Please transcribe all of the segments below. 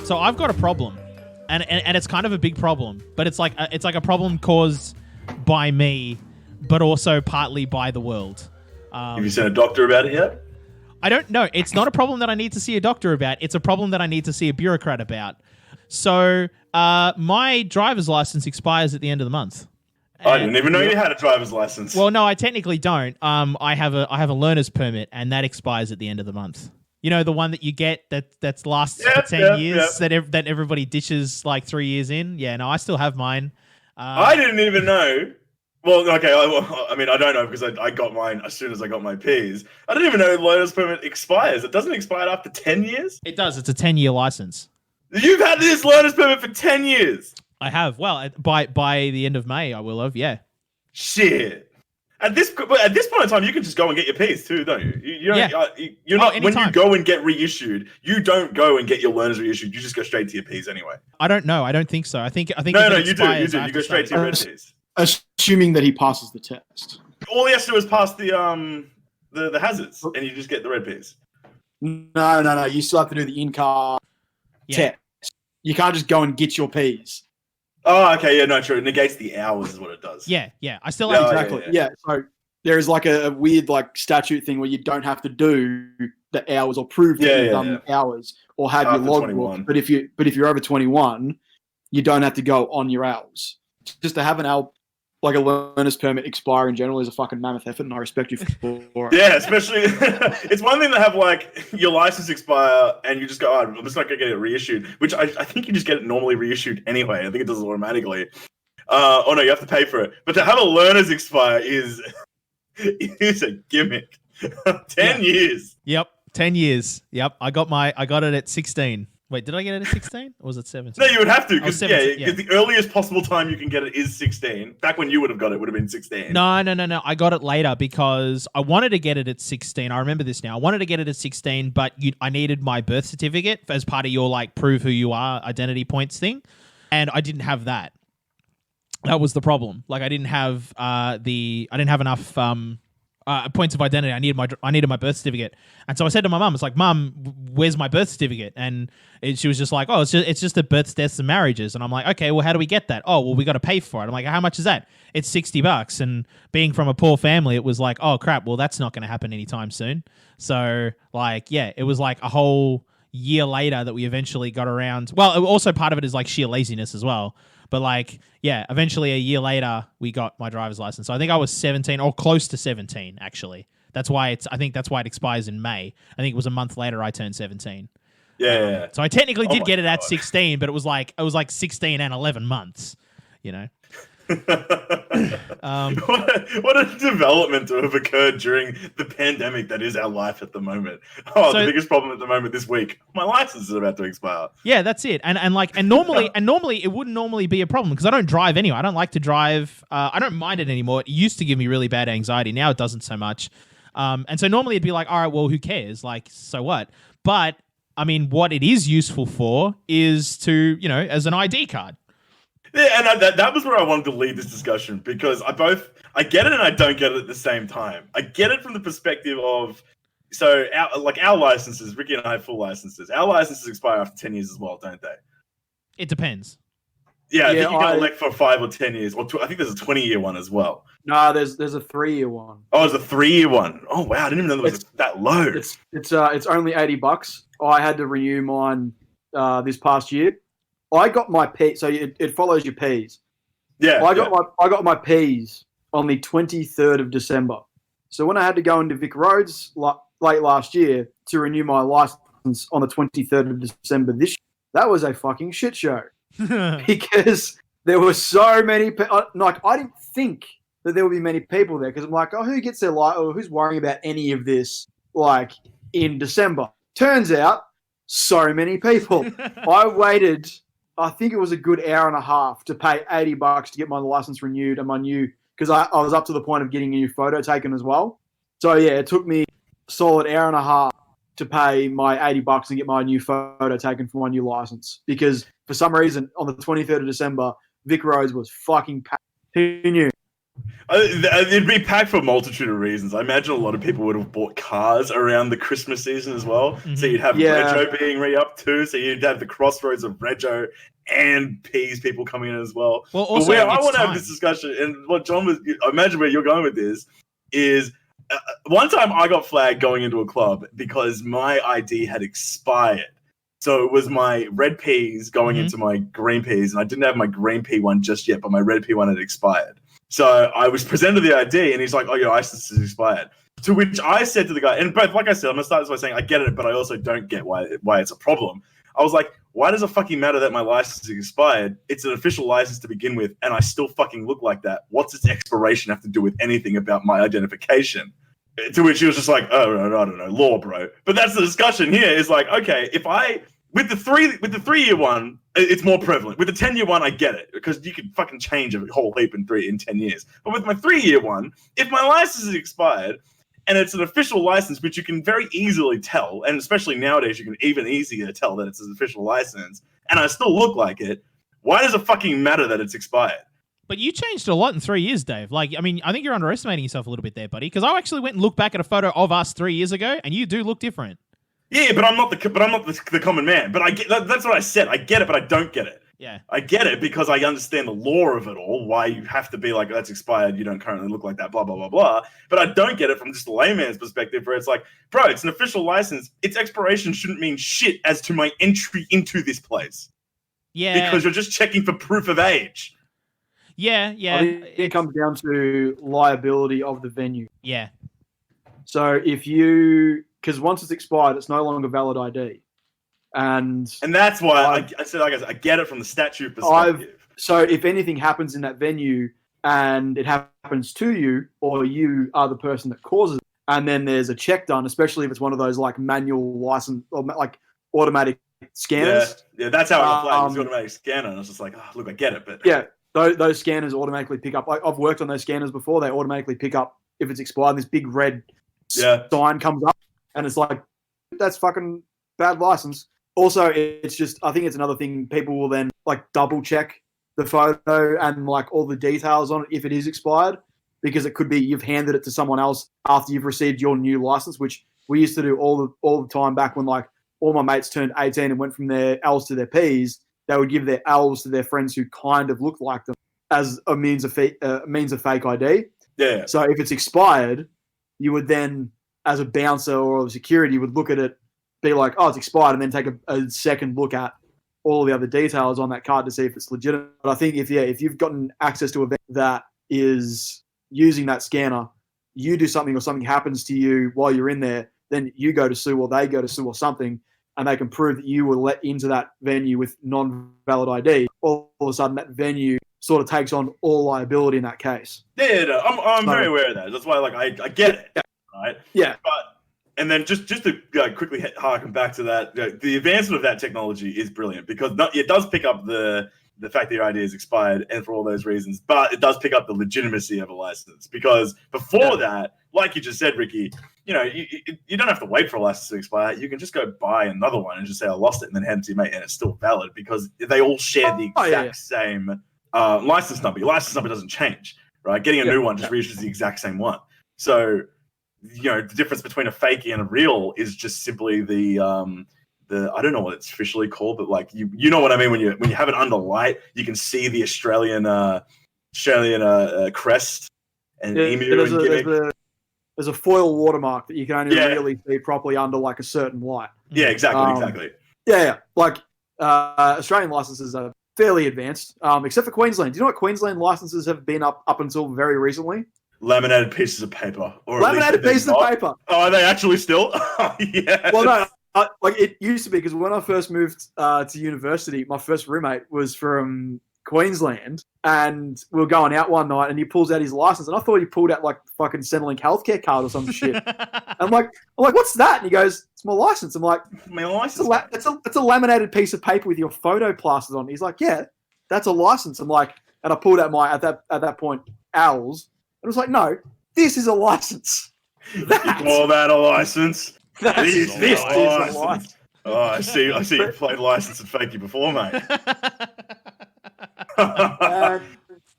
So I've got a problem, and it's kind of a big problem, but it's like a problem caused by me, but also partly by the world. Have you seen a doctor about it yet? I don't know. It's not a problem that I need to see a doctor about. It's a problem that I need to see a bureaucrat about. So my driver's license expires at the end of the month. I didn't even know you had a driver's license. Well, no, I technically don't. I have a learner's permit, and that expires at the end of the month. You know, the one that you get that's lasts for 10 years that everybody ditches like 3 years in. Yeah, no, I still have mine. I didn't even know. Well, okay, I mean, I don't know because I got mine as soon as I got my Ps. I didn't even know the learner's permit expires. It doesn't expire after 10 years? It does. It's a 10-year license. You've had this learner's permit for 10 years? I have. Well, by the end of May, I will have, yeah. Shit. At this point in time, you can just go and get your Ps too, don't you? You're not when you go and get reissued, you don't go and get your learners reissued. You just go straight to your Ps anyway. I don't know. I don't think so. I think No, you do. You go straight to your red Ps. Assuming that he passes the test. All he has to do is pass the hazards, and you just get the red Ps. No. You still have to do the in-car test. You can't just go and get your Ps. Oh, okay. Yeah, no, true. It negates the hours is what it does. Yeah. I still have exactly. Yeah. So there is like a weird like statute thing where you don't have to do the hours or prove that you've done the hours or have your logbook. But if you're over 21, you don't have to go on your hours. Just to have an hour, like a learner's permit expire in general is a fucking mammoth effort, and I respect you for it. Yeah, especially it's one thing to have like your license expire and you just go, oh, I'm just not gonna get it reissued, which I think you just get it normally reissued anyway. I think it does it automatically. Oh no, you have to pay for it. But to have a learner's expire is a gimmick. 10 years. Yep, 10 years. Yep, I got it at 16. Wait, did I get it at 16 or was it 17? No, you would have to because the earliest possible time you can get it is 16. Back when you would have got it would have been 16. No. I got it later because I wanted to get it at 16. I remember this now. I wanted to get it at 16, but I needed my birth certificate as part of your like prove who you are identity points thing, and I didn't have that. That was the problem. Like I didn't have enough points of identity. I needed my birth certificate, and so I said to my mum, "It's like, Mum, where's my birth certificate?" And she was just like, "Oh, it's just the births, deaths, and marriages." And I'm like, "Okay, well, how do we get that?" "Oh, well, we got to pay for it." I'm like, "How much is that?" "It's $60." And being from a poor family, it was like, "Oh crap, well, that's not going to happen anytime soon." So like, yeah, it was like a whole year later that we eventually got around. Well, also part of it is like sheer laziness as well. But like, yeah, eventually a year later, we got my driver's license. So I think I was 17 or close to 17, actually. I think that's why it expires in May. I think it was a month later I turned 17. Yeah. So I technically did get it at 16, but it was like 16 and 11 months, you know. What a development to have occurred during the pandemic that is our life at the moment. The biggest problem at the moment this week, my license is about to expire. Yeah, that's it. And normally it wouldn't normally be a problem because I don't drive anyway. I don't like to drive. I don't mind it anymore. It used to give me really bad anxiety. Now it doesn't so much. And so normally it'd be like, all right, well, who cares? Like, so what? But I mean, what it is useful for is to, as an ID card. Yeah, and that was where I wanted to lead this discussion because I get it and I don't get it at the same time. I get it from the perspective of, so our licenses, Ricky and I have full licenses. Our licenses expire after 10 years as well, don't they? It depends. Yeah, I think you can elect for 5 or 10 years, or I think there's a 20-year one as well. No, there's a 3-year one. Oh, there's a 3-year one. Oh wow, I didn't even know there was that low. It's only $80. I had to renew mine this past year. I got my P, so it follows your Ps. Yeah. I got my Ps on the 23rd of December. So when I had to go into Vic Roads late last year to renew my license on the 23rd of December this year, that was a fucking shit show because there were so many. I didn't think that there would be many people there because I'm like, oh, who gets their or who's worrying about any of this like in December? Turns out, so many people. I waited. I think it was a good hour and a half to pay $80 to get my license renewed and my new, because I was up to the point of getting a new photo taken as well. So yeah, it took me a solid hour and a half to pay my $80 and get my new photo taken for my new license. Because for some reason, on the 23rd of December, Vic Roads was fucking packed. Who knew? It'd be packed for a multitude of reasons. I imagine a lot of people would have bought cars around the Christmas season as well. Mm-hmm. So you'd have Rego being re-upped too. So you'd have the crossroads of Rego and Peas people coming in as well. Well, also, I want to have this discussion, and what John was, I imagine where you're going with this is, one time I got flagged going into a club because my ID had expired. So it was my red peas going into my green peas, and I didn't have my green pea one just yet, but my red pea one had expired. So I was presented the ID, and he's like, "Oh, your license is expired." To which I said to the guy, and both, like I said, I'm gonna start this by saying I get it, but I also don't get why it's a problem. I was like, "Why does it fucking matter that my license is expired? It's an official license to begin with, and I still fucking look like that. What's its expiration have to do with anything about my identification?" To which he was just like, "Oh, I don't know, law, bro." But that's the discussion here. Is like, okay, if I with the 3-year one, it's more prevalent. With the 10-year one, I get it because you can fucking change a whole heap in 10 years. But with my 3-year one, if my license is expired and it's an official license, which you can very easily tell, and especially nowadays, you can even easier tell that it's an official license, and I still look like it, why does it fucking matter that it's expired? But you changed a lot in 3 years, Dave. Like, I mean, I think you're underestimating yourself a little bit there, buddy. Because I actually went and looked back at a photo of us 3 years ago, and you do look different. Yeah, but I'm not the common man. But I get that's what I said. I get it, but I don't get it. Yeah, I get it because I understand the law of it all. Why you have to be like, that's expired. You don't currently look like that. Blah blah blah blah. But I don't get it from just a layman's perspective, where it's like, bro, it's an official license. Its expiration shouldn't mean shit as to my entry into this place. Yeah, because you're just checking for proof of age. Yeah. It comes down to liability of the venue. Yeah. So because once it's expired, it's no longer valid ID. And that's why I said, I get it from the statute perspective. So if anything happens in that venue and it happens to you, or you are the person that causes it, and then there's a check done, especially if it's one of those like manual license or like automatic scanners. Yeah, that's how I applied. It was the automatic scanner. And I was just like, oh, look, I get it. But yeah, those scanners automatically pick up. I've worked on those scanners before. They automatically pick up if it's expired. This big red sign comes up, and it's like, that's fucking bad license. Also, it's just, I think it's another thing. People will then like double check the photo and like all the details on it if it is expired, because it could be you've handed it to someone else after you've received your new license, which we used to do all the time back when like all my mates turned 18 and went from their L's to their P's. They would give their L's to their friends who kind of looked like them as a means of fake ID. Yeah. So if it's expired, you would then, as a bouncer or a security, would look at it, be like, oh, it's expired, and then take a second look at all the other details on that card to see if it's legitimate. But I think if you've gotten access to a vendor that is using that scanner, you do something or something happens to you while you're in there, then you go to sue or they go to sue or something, and they can prove that you were let into that venue with non-valid ID. All of a sudden, that venue sort of takes on all liability in that case. Yeah, no, I'm very aware of that. That's why, like, I get it, right? Yeah. And then just to quickly harken back to that, the advancement of that technology is brilliant because it does pick up the fact that your ID is expired and for all those reasons, but it does pick up the legitimacy of a license because before that, like you just said, Ricky, you don't have to wait for a license to expire. You can just go buy another one and just say I lost it and then hand it to your mate and it's still valid because they all share the exact same license number. Your license number doesn't change, right? Getting a new one just reaches the exact same one. So the difference between a fake and a real is just simply the I don't know what it's officially called, but like you know what I mean when you have it under light, you can see the Australian crest and emu. There's a foil watermark that you can only really see properly under like a certain light. Yeah, exactly. Yeah, like Australian licenses are fairly advanced, except for Queensland. Do you know what Queensland licenses have been up until very recently? Laminated pieces of paper. Laminated pieces of paper. Oh, are they actually still? Yeah. Well, no, like it used to be because when I first moved to university, my first roommate was from Queensland, and we were going out one night, and he pulls out his license, and I thought he pulled out like fucking Centrelink healthcare card or some shit. I'm like, what's that? And he goes, "It's my license." I'm like, "My license? It's a laminated piece of paper with your photo plastered on." He's like, "Yeah, that's a license." I'm like, and I pulled out my at that point owls. It was like, no, this is a license. You call that a license? This is a license. Oh, I see you played license and fakey before, mate.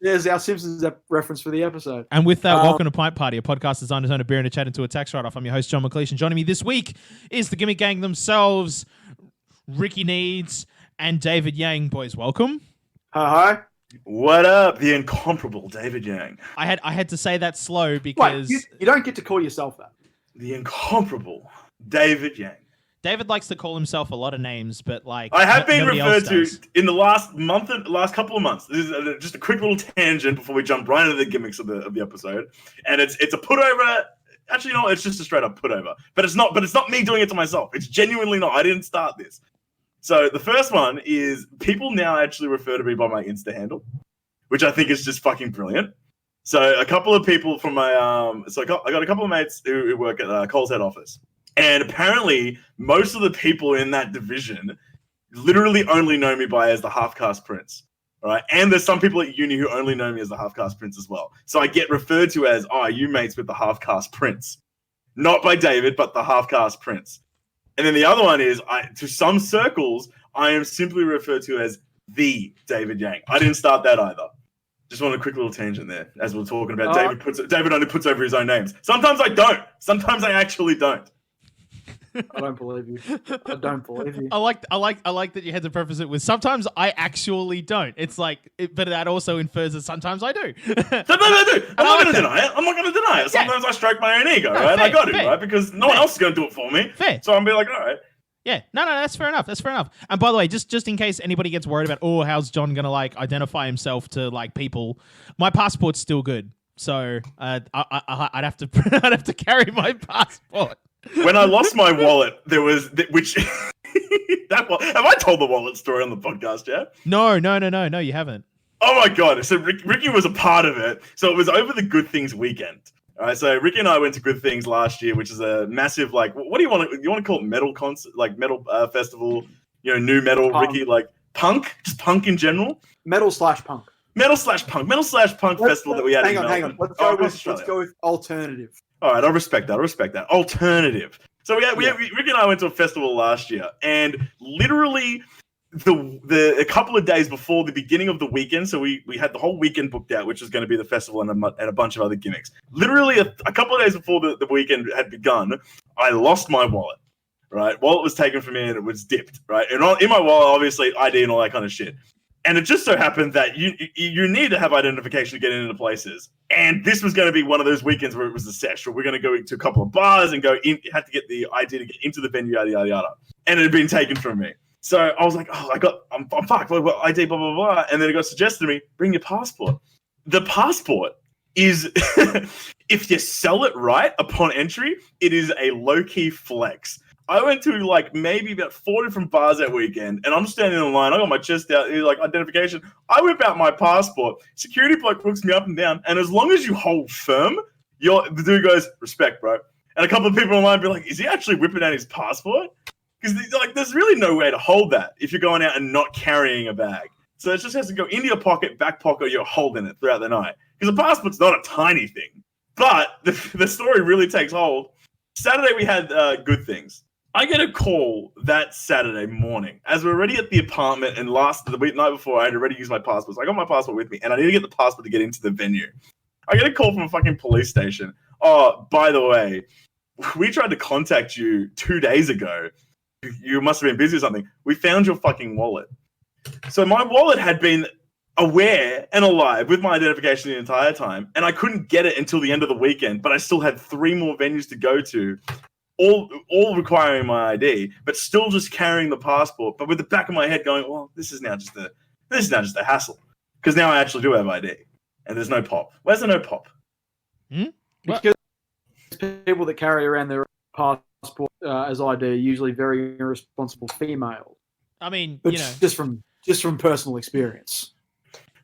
There's our Simpsons reference for the episode. And with that, welcome to Pint Party, a podcast designed to turn a beer and a chat into a tax write-off. I'm your host, John McLeish, and joining me this week is the Gimmick Gang themselves, Ricky Needs and David Yang. Boys, welcome. Hi. What up, the incomparable David Yang? I had to say that slow because... Wait, you don't get to call yourself that. The incomparable David Yang. David likes to call himself a lot of names, but like I have been referred to does. in the last couple of months. This is just a quick little tangent before we jump right into the gimmicks of the episode. And it's a put over. Actually, no, it's just a straight up put over. But it's not me doing it to myself. It's genuinely not. I didn't start this. So the first one is people now actually refer to me by my Insta handle, which I think is just fucking brilliant. So a couple of people from my I got a couple of mates who work at Cole's head office. And apparently, most of the people in that division literally only know me as the half-caste prince, all right? And there's some people at uni who only know me as the half-caste prince as well. So I get referred to as, you mates with the half-caste prince. Not by David, but the half-caste prince. And then the other one is, to some circles, I am simply referred to as the David Yang. I didn't start that either. Just want a quick little tangent there, as we're talking about. David only puts over his own names. Sometimes I don't. Sometimes I actually don't. I don't believe you. I don't believe you. I like that you had to preface it with sometimes I actually don't. It's like, but that also infers that sometimes I do. Sometimes I do. I'm not going to deny it. Sometimes I stroke my own ego, right? I got to, right? Because no one else is going to do it for me. Fair. So I'm be like, all right. Yeah, no, that's fair enough. That's fair enough. And by the way, just in case anybody gets worried about, how's John gonna like identify himself to like people? My passport's still good, so I'd have to carry my passport. When I lost my wallet, there was have I told the wallet story on the podcast yet? No, you haven't. Oh my god! So Ricky was a part of it. So it was over the Good Things weekend. All right, so Ricky and I went to Good Things last year, which is a massive, like, what do you want to call it? Metal concert, like metal festival, new metal, punk. Ricky, like punk, just punk in general. Metal/punk Festival that we had. Hang on. Let's go with alternative. All right, I respect that. Alternative. So Ricky and I went to a festival last year, and literally a couple of days before the beginning of the weekend, so we had the whole weekend booked out, which was going to be the festival and a bunch of other gimmicks. Literally a couple of days before the weekend had begun, I lost my wallet. Right, wallet was taken from me and it was dipped. Right, and in my wallet, obviously ID and all that kind of shit. And it just so happened that you need to have identification to get into places. And this was going to be one of those weekends where it was a sesh, where we're going to go to a couple of bars and go in, had to get the ID to get into the venue, yada, yada, yada. And it had been taken from me. So I was like, I'm fucked. Well, ID, blah, blah, blah. And then it got suggested to me, bring your passport. The passport is, if you sell it right upon entry, it is a low-key flex. I went to like maybe about 4 different bars that weekend, and I'm standing in line. I got my chest out, like identification. I whip out my passport. Security bloke looks me up and down, and as long as you hold firm, the dude goes, respect, bro. And a couple of people online be like, is he actually whipping out his passport? Because like, there's really no way to hold that if you're going out and not carrying a bag. So it just has to go into your pocket, back pocket, you're holding it throughout the night. Because a passport's not a tiny thing. But the story really takes hold. Saturday we had Good Things. I get a call that Saturday morning as we're already at the apartment, and the night before I had already used my passport. So I got my passport with me, and I need to get the passport to get into the venue. I get a call from a fucking police station. Oh, by the way, we tried to contact you 2 days ago. You must have been busy or something. We found your fucking wallet. So my wallet had been aware and alive with my identification the entire time, and I couldn't get it until the end of the weekend, but I still had 3 more venues to go to. All requiring my ID, but still just carrying the passport. But with the back of my head going, well, this is now just a hassle, because now I actually do have ID, and there's no pop. Where's the no pop? Because people that carry around their passport as ID are usually very irresponsible females. I mean, but just from personal experience.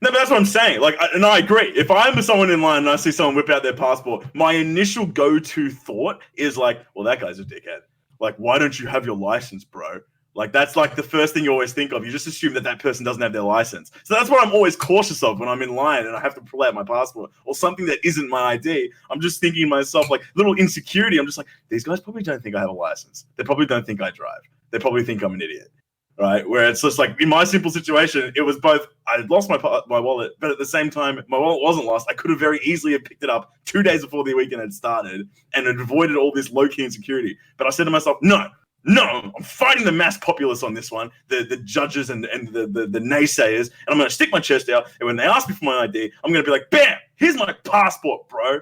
No, but that's what I'm saying. Like, and I agree. If I'm someone in line and I see someone whip out their passport, my initial go-to thought is like, well, that guy's a dickhead. Like, why don't you have your license, bro? Like, that's like the first thing you always think of. You just assume that person doesn't have their license. So that's what I'm always cautious of when I'm in line and I have to pull out my passport or something that isn't my ID. I'm just thinking to myself, like, little insecurity. I'm just like, these guys probably don't think I have a license. They probably don't think I drive. They probably think I'm an idiot. right? Where it's just like in my simple situation, it was both I had lost my wallet, but at the same time, my wallet wasn't lost. I could have very easily have picked it up 2 days before the weekend had started and had avoided all this low key insecurity. But I said to myself, no, I'm fighting the mass populace on this one, the judges and the naysayers, and I'm going to stick my chest out. And when they ask me for my ID, I'm going to be like, bam, here's my passport, bro.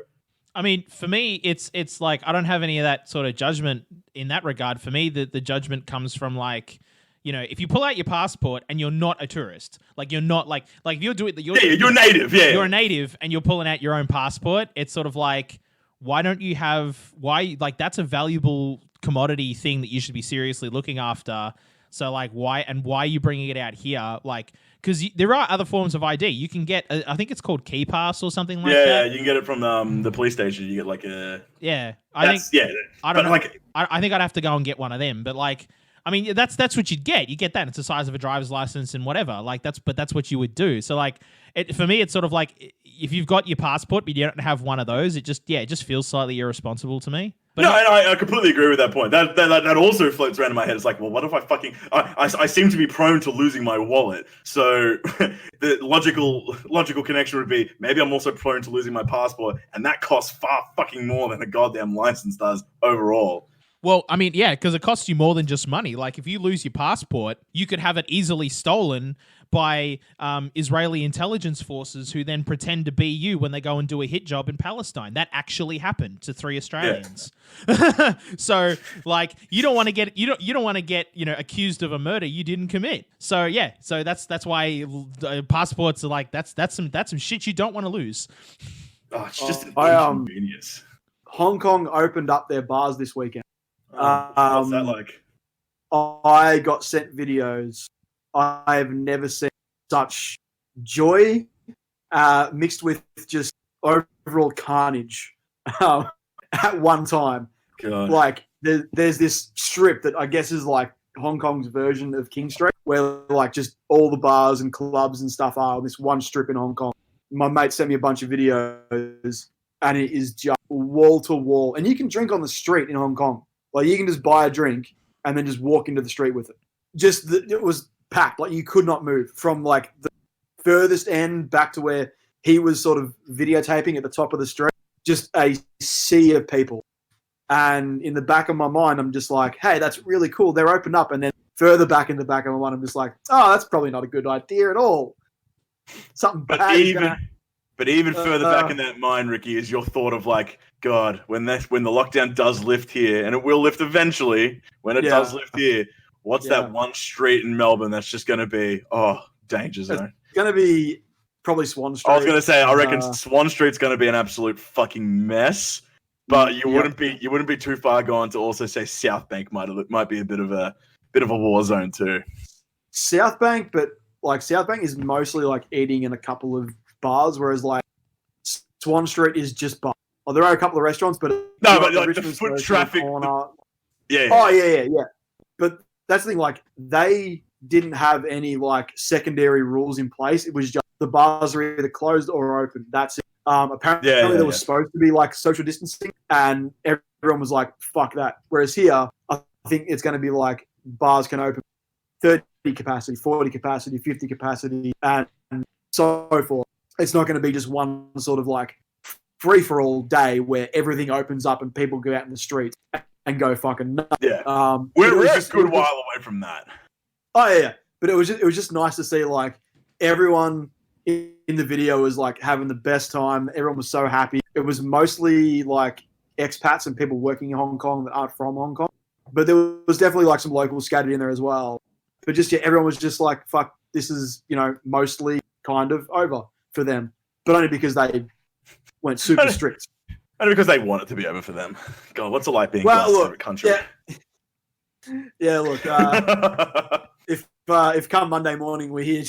I mean, for me, it's like I don't have any of that sort of judgment in that regard. For me, the judgment comes from like, you know, if you pull out your passport and you're not a tourist, like you're not like if you're doing you're native, you're a native and you're pulling out your own passport, it's sort of like, why that's a valuable commodity thing that you should be seriously looking after. So like why are you bringing it out here? Like, because there are other forms of ID. You can get, I think it's called Key Pass or something like that. Yeah, you can get it from the police station. You get like a... Yeah. I don't know. Like, I think I'd have to go and get one of them. But like, I mean, that's what you'd get. You get that. It's the size of a driver's license and whatever. Like that's what you would do. So like, for me, it's sort of like if you've got your passport but you don't have one of those, it just feels slightly irresponsible to me. But no, I completely agree with that point. That also floats around in my head. It's like, well, what if I seem to be prone to losing my wallet. So the logical connection would be maybe I'm also prone to losing my passport, and that costs far fucking more than a goddamn license does overall. Well, I mean, yeah, because it costs you more than just money. Like, if you lose your passport, you could have it easily stolen by Israeli intelligence forces who then pretend to be you when they go and do a hit job in Palestine. That actually happened to 3 Australians. Yeah. So, like, you don't want to get accused of a murder you didn't commit. So, yeah, that's why passports are like that's some shit you don't want to lose. Oh, it's just an inconvenience. Hong Kong opened up their bars this weekend. What's that like? I got sent videos. I have never seen such joy mixed with just overall carnage at one time. God. Like there's this strip that I guess is like Hong Kong's version of King Street, where like just all the bars and clubs and stuff are on this one strip in Hong Kong. My mate sent me a bunch of videos, and it is just wall to wall. And you can drink on the street in Hong Kong. Like, you can just buy a drink and then just walk into the street with it. It was packed. Like, you could not move from, like, the furthest end back to where he was sort of videotaping at the top of the street. Just a sea of people. And in the back of my mind, I'm just like, hey, that's really cool. They're opened up. And then further back in the back of my mind, I'm just like, oh, that's probably not a good idea at all. Something bad. But even further back in that mind, Ricky, is your thought of like, God, when the lockdown does lift here, and it will lift eventually, when it does lift here, what's that one street in Melbourne that's just going to be, danger zone? It's going to be probably Swan Street. I was going to say, I reckon Swan Street's going to be an absolute fucking mess, but you wouldn't be too far gone to also say South Bank might be a bit of a war zone too. South Bank, but like South Bank is mostly like eating in a couple of bars, whereas like Swan Street is just bars. Oh, there are a couple of restaurants, but like the foot traffic. Yeah. Oh yeah. But that's the thing. Like, they didn't have any like secondary rules in place. It was just the bars are either closed or open. That's it. Apparently there was supposed to be like social distancing, and everyone was like, "Fuck that." Whereas here, I think it's going to be like bars can open 30 capacity, 40 capacity, 50 capacity, and so forth. It's not going to be just one sort of like free-for-all day where everything opens up and people go out in the streets and go fucking nuts. Yeah. We're a good while away from that. Oh, yeah. But it was just nice to see, like, everyone in the video was, like, having the best time. Everyone was so happy. It was mostly, like, expats and people working in Hong Kong that aren't from Hong Kong. But there was definitely, like, some locals scattered in there as well. But just, yeah, everyone was just like, fuck, this is, mostly kind of over for them. But only because they went super strict. Only because they want it to be over for them. God, what's it like being a country? Yeah, look, if come Monday morning we hear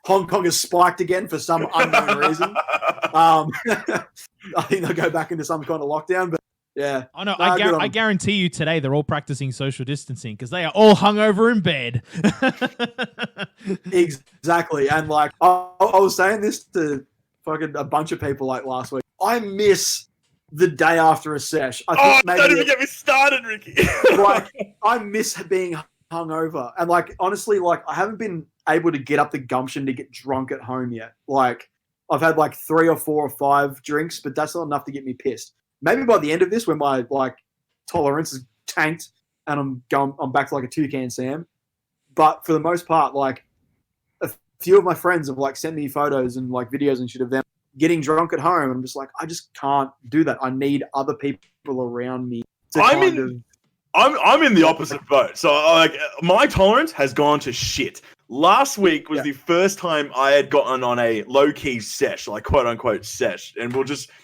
Hong Kong has spiked again for some unknown reason, I think they'll go back into some kind of lockdown. But yeah, I know. I guarantee you today they're all practicing social distancing because they are all hungover in bed. Exactly, and like I was saying this to fucking a bunch of people like last week. I miss the day after a sesh. Don't even get me started, Ricky. Like, I miss being hungover. And like, honestly, like I haven't been able to get up the gumption to get drunk at home yet. Like I've had like 3 or 4 or 5 drinks, but that's not enough to get me pissed. Maybe by the end of this, when my like tolerance is tanked and I'm back to like a toucan Sam. But for the most part, like a few of my friends have like sent me photos and like videos and shit of them getting drunk at home. And I'm just like, I just can't do that. I need other people around me to I'm in the opposite boat. So like my tolerance has gone to shit. Last week was the first time I had gotten on a low-key sesh, like quote unquote sesh. And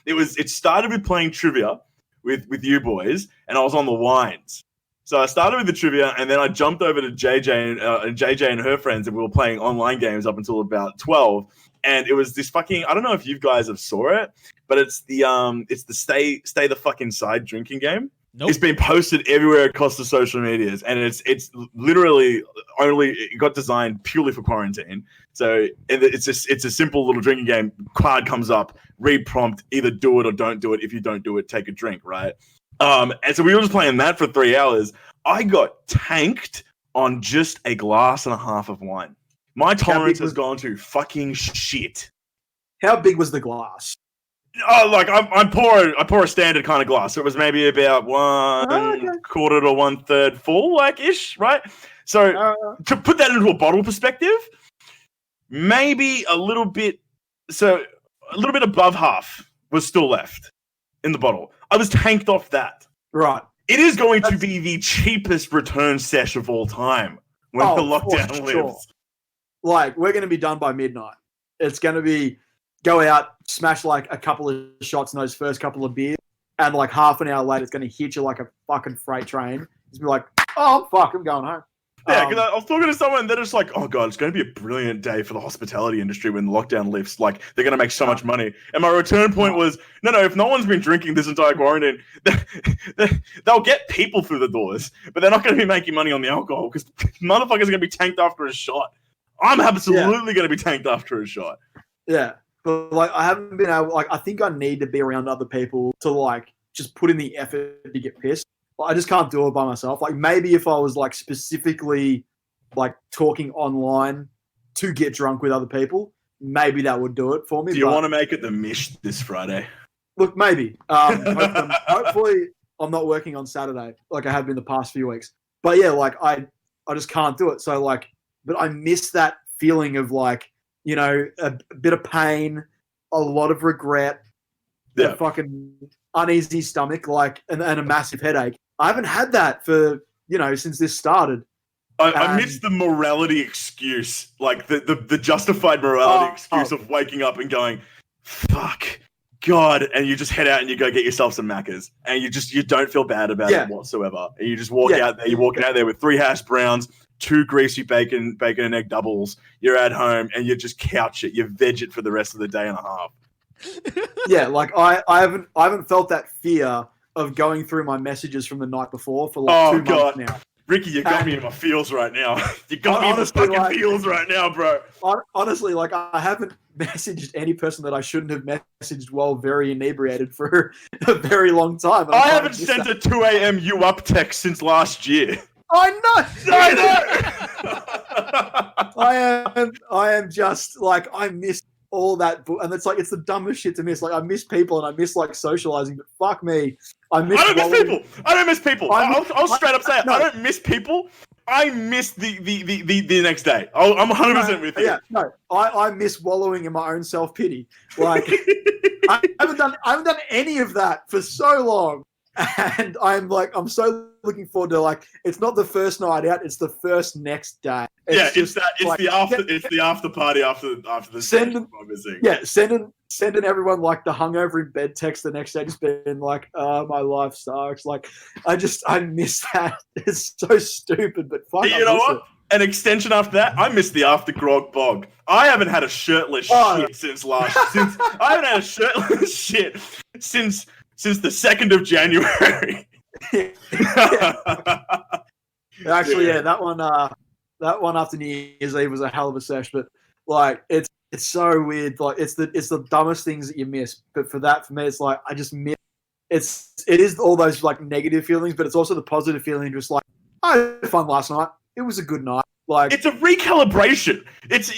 it started with playing trivia with you boys, and I was on the wines. So I started with the trivia, and then I jumped over to JJ and her friends, and we were playing online games up until about 12. And it was this fucking, I don't know if you guys have saw it, but it's the stay the fuck inside drinking game. Nope. It's been posted everywhere across the social medias, and it's literally it got designed purely for quarantine. So it's a simple little drinking game. Card comes up, read prompt, either do it or don't do it. If you don't do it, take a drink, right? And so we were just playing that for 3 hours. I got tanked on just a glass and a half of wine. My tolerance has gone to fucking shit. How big was the glass? Oh, like I pour a standard kind of glass. So it was maybe about quarter to 1/3 full, like ish, right? So to put that into a bottle perspective, maybe a little bit above half was still left in the bottle. I was tanked off that. Right. It is going to be the cheapest return sesh of all time when the lockdown lives. Sure. Like, we're going to be done by midnight. It's going to be go out, smash like a couple of shots in those first couple of beers, and like half an hour later, it's going to hit you like a fucking freight train. It's be like, oh, fuck, I'm going home. Yeah, because I was talking to someone, and they're just like, oh, God, it's going to be a brilliant day for the hospitality industry when the lockdown lifts. Like, they're going to make so much money. And my return point was, no, if no one's been drinking this entire quarantine, they'll get people through the doors, but they're not going to be making money on the alcohol because motherfuckers are going to be tanked after a shot. I'm absolutely going to be tanked after a shot. Yeah. But like, I haven't been able, like, I think I need to be around other people to like just put in the effort to get pissed. I just can't do it by myself. Like, maybe if I was like specifically like talking online to get drunk with other people, maybe that would do it for me. Do you want to make it the Mish this Friday? Look, maybe. Hopefully I'm not working on Saturday like I have been the past few weeks. But yeah, like I just can't do it. So like, but I miss that feeling of like, you know, a bit of pain, a lot of regret, a fucking uneasy stomach, like, and a massive headache. I haven't had that for, you know, since this started. I miss the morality excuse, like the justified morality excuse of waking up and going, fuck, God, and you just head out and you go get yourself some Maccas, and you don't feel bad about it whatsoever, and you just walk out there. You're walking out there with 3 hash browns, 2 greasy bacon and egg doubles. You're at home and you just couch it. You veg it for the rest of the day and a half. Yeah, like I haven't felt that fear of going through my messages from the night before for like 2 months now. Ricky, you got me in my feels right now. You got me in the fucking feels right now, bro. Honestly, like I haven't messaged any person that I shouldn't have messaged while very inebriated for a very long time. I haven't sent a 2 a.m. you up text since last year. I know. I am just like, I miss all that, and it's like, it's the dumbest shit to miss. Like, I miss people and I miss like socializing, but fuck me, I don't miss people. I'll straight up say it. No. I don't miss people. I miss the next day. I'm 100% with you. Yeah, no, I miss wallowing in my own self pity. Like, I haven't done any of that for so long. And I'm so looking forward to, like, it's not the first night out, it's the first next day. It's the after party after the sending everyone like the hungover in bed text the next day, just being like, oh, my life sucks. Like, I miss that. It's so stupid, but fuck. You know what? An extension after that, I miss the after grog bog. I haven't had a shirtless shit since the 2nd of January. Actually, yeah, that one after New Year's Eve was a hell of a sesh, but like it's so weird. Like it's the dumbest things that you miss. But for me, it's like I just miss. It is all those like negative feelings, but it's also the positive feeling. Just like I had fun last night. it was a good night. Like, it's a recalibration.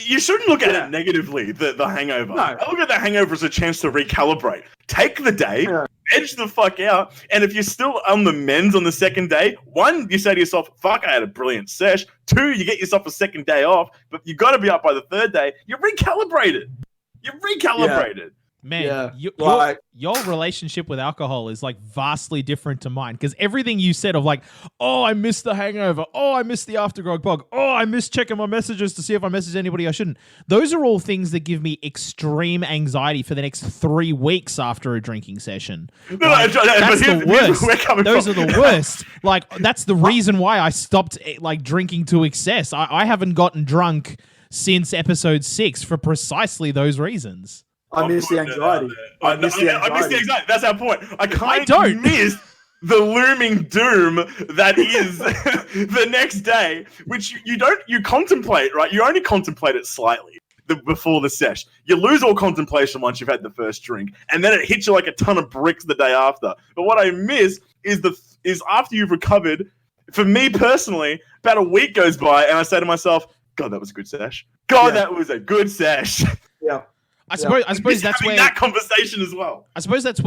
You shouldn't look at it negatively. The hangover. No. I look at the hangover as a chance to recalibrate. Take the day, edge the fuck out, and if you're still on the mends on the second day, one, you say to yourself, "Fuck, I had a brilliant sesh." Two, you get yourself a second day off, but you got to be up by the third day. You're recalibrated. Man, like, your relationship with alcohol is like vastly different to mine, because everything you said of like, oh, I missed the hangover, oh, I missed the aftergrog bog, oh, I missed checking my messages to see if I messaged anybody I shouldn't. Those are all things that give me extreme anxiety for the next 3 weeks after a drinking session. That's the worst. Those are the worst. Like, that's the reason why I stopped like drinking to excess. I haven't gotten drunk since episode 6 for precisely those reasons. I miss the anxiety. I miss the anxiety. That's our point. I don't miss the looming doom that is the next day, which you contemplate, right? You only contemplate it slightly before the sesh. You lose all contemplation once you've had the first drink, and then it hits you like a ton of bricks the day after. But what I miss is after you've recovered. For me personally, about a week goes by, and I say to myself, "God, that was a good sesh. God, that was a good sesh." Yeah. I suppose that's where that conversation as well. I suppose that's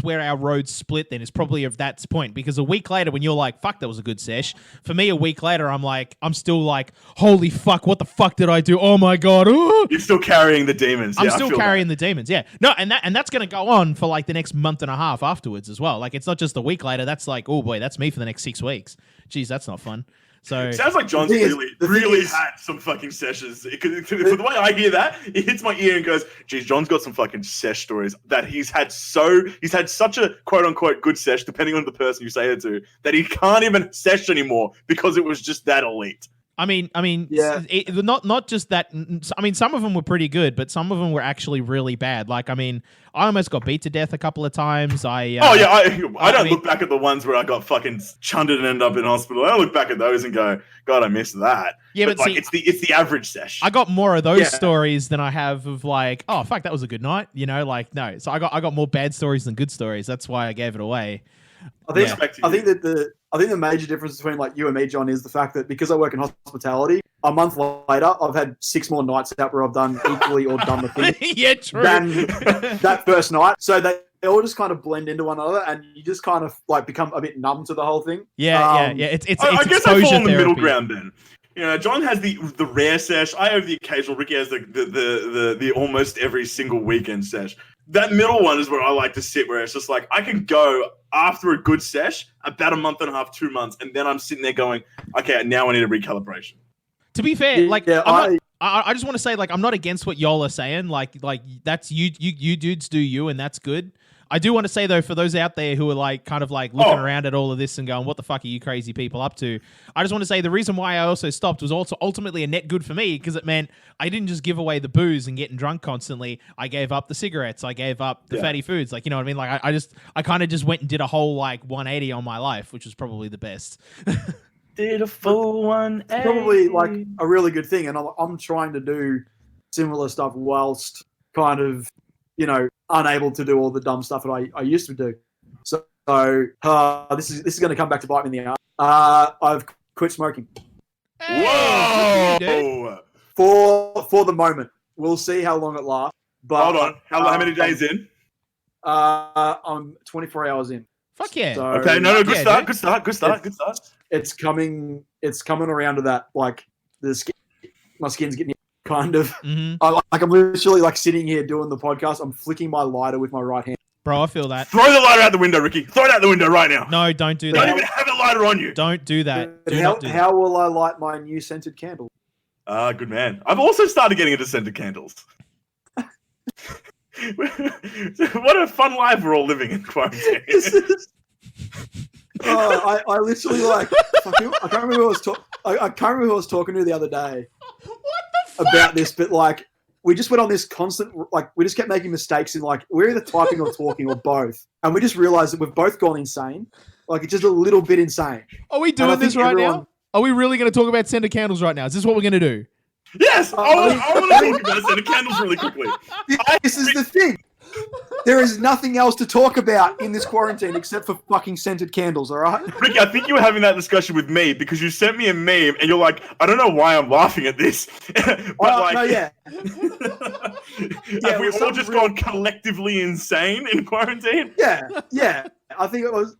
where our roads split. Then is probably of that point, because a week later, when you're like, "Fuck, that was a good sesh." For me, a week later, I'm still like, "Holy fuck, what the fuck did I do? Oh my god!" Ooh. You're still carrying the demons. I'm still carrying the demons. Yeah, no, and that's gonna go on for like the next month and a half afterwards as well. Like, it's not just a week later. That's like, oh boy, that's me for the next 6 weeks. Jeez, that's not fun. So sounds like John's really had some fucking sessions. For the way I hear that, it hits my ear and goes, "Geez, John's got some fucking sesh stories that he's had such a quote unquote good sesh, depending on the person you say it to, that he can't even sesh anymore because it was just that elite." I mean, not just that. I mean, some of them were pretty good, but some of them were actually really bad. Like, I mean, I almost got beat to death a couple of times. I don't look back at the ones where I got fucking chundered and ended up in hospital. I look back at those and go, "God, I missed that." Yeah, but like, see, it's the average sesh. I got more of those stories than I have of like, "Oh fuck, that was a good night." You know, like, no. So I got more bad stories than good stories. That's why I gave it away. I think the major difference between like you and me, John, is the fact that because I work in hospitality, a month later, I've had 6 more nights out where I've done equally or dumber things yeah, true. than that first night. So they all just kind of blend into one another, and you just kind of like become a bit numb to the whole thing. Yeah. It's I guess I fall in the middle therapy. ground then. You know, John has the rare sesh. I have the occasional. Ricky has the almost every single weekend sesh. That middle one is where I like to sit, where it's just like I can go after a good sesh about a month and a half, 2 months, and then I'm sitting there going, "Okay, now I need a recalibration." To be fair, like I just want to say, like, I'm not against what y'all are saying. Like that's you dudes do you, and that's good. I do want to say, though, for those out there who are like kind of like looking around at all of this and going, "What the fuck are you crazy people up to?" I just want to say the reason why I also stopped was also ultimately a net good for me, because it meant I didn't just give away the booze and getting drunk constantly. I gave up the cigarettes. I gave up the fatty foods. Like, you know what I mean? Like, I kind of just went and did a whole like 180 on my life, which was probably the best. Did a full 180. It's probably like a really good thing, and I'm trying to do similar stuff whilst kind of, you know, unable to do all the dumb stuff that I used to do. So this is going to come back to bite me in the ass. I've quit smoking. Whoa! For the moment, we'll see how long it lasts. But hold on, how many days in? I'm 24 hours in. Fuck yeah! So, okay, no, good start. It's coming around to that. Like my skin's getting kind of. Mm-hmm. I'm literally like sitting here doing the podcast. I'm flicking my lighter with my right hand. Bro, I feel that. Throw the lighter out the window, Ricky. Throw it out the window right now. No, don't do that. Don't even have a lighter on you. Don't do that. How will I light my new scented candle? Good man. I've also started getting into scented candles. What a fun life we're all living in quarantine. I literally like. I can't remember who I was talking to the other day. What the fuck? About this, but like we just went on this constant, like we just kept making mistakes in like we're either typing or talking or both, and we just realized that we've both gone insane. Like it's just a little bit insane. Are we doing this right now? Are we really going to talk about scented candles right now? Is this what we're going to do? Yes, I want to talk about scented candles really quickly. This is the thing. There is nothing else to talk about in this quarantine except for fucking scented candles, all right? Ricky, I think you were having that discussion with me because you sent me a meme and you're like, I don't know why I'm laughing at this. But No, yeah. Have we all just gone collectively insane in quarantine? Yeah. I think it was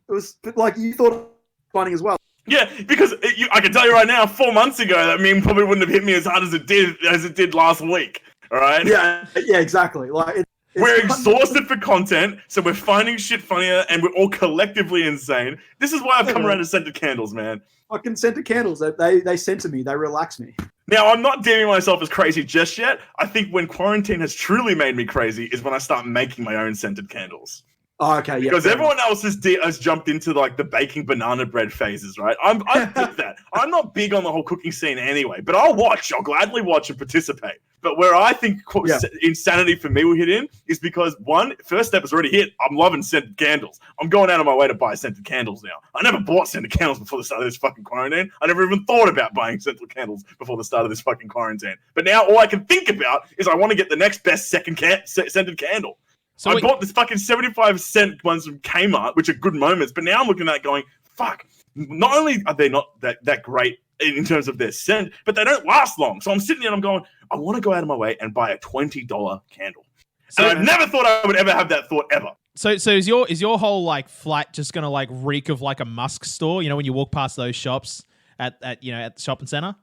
like you thought it was funny as well. Yeah, because I can tell you right now, 4 months ago, that meme probably wouldn't have hit me as hard as it did last week. All right? Yeah, exactly. Like we're exhausted for content, so we're finding shit funnier, and we're all collectively insane. This is why I've come around to scented candles, man. Fucking scented candles. They center me. They relax me. Now, I'm not deeming myself as crazy just yet. I think when quarantine has truly made me crazy is when I start making my own scented candles. Oh, okay, yeah. Because everyone else has jumped into like the baking banana bread phases, right? I think that. I'm not big on the whole cooking scene anyway, but I'll gladly watch and participate. But where I think insanity for me will hit in is because first step has already hit. I'm loving scented candles. I'm going out of my way to buy scented candles now. I never bought scented candles before the start of this fucking quarantine. I never even thought about buying scented candles before the start of this fucking quarantine. But now all I can think about is I want to get the next best scented candle. So I bought this fucking 75-cent ones from Kmart, which are good moments, but now I'm looking at it going, fuck, not only are they not that great in terms of their scent, but they don't last long. So I'm sitting there and I'm going, I want to go out of my way and buy a $20 candle. So I've never thought I would ever have that thought ever. So is your whole like flat just gonna like reek of like a Musk store? You know, when you walk past those shops at the shopping center?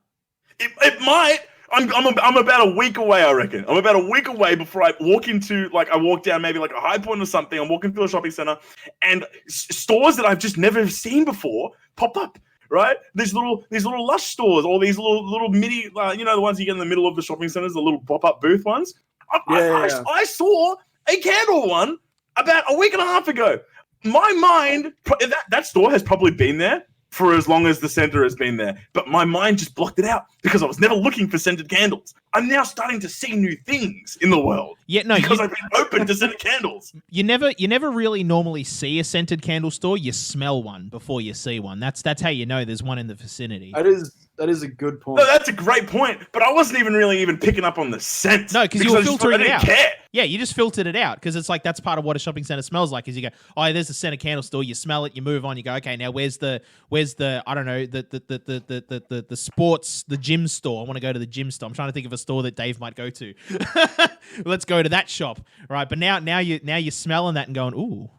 It might. I'm about a week away, I reckon. I'm about a week away before I walk into, like, I walk down maybe like a High Point or something. I'm walking through a shopping center and stores that I've just never seen before pop up, right? These little Lush stores, or these little mini, the ones you get in the middle of the shopping centers, the little pop-up booth ones. I saw a candle one about a week and a half ago. My mind, that store has probably been there for as long as the center has been there. But my mind just blocked it out because I was never looking for scented candles. I'm now starting to see new things in the world. Yeah, no, because I've been open to scented candles. You never really normally see a scented candle store. You smell one before you see one. That's how you know there's one in the vicinity. That is a good point. No, that's a great point. But I wasn't even picking up on the scent. No, because you were filtering it out. Care. Yeah, you just filtered it out because it's like that's part of what a shopping center smells like. Is you go, oh, there's a scented candle store. You smell it, you move on. You go, okay, now where's the I don't know the sports, the gym store. I want to go to the gym store. I'm trying to think of a store that Dave might go to. Let's go to that shop, right? But now you're smelling that and going, ooh.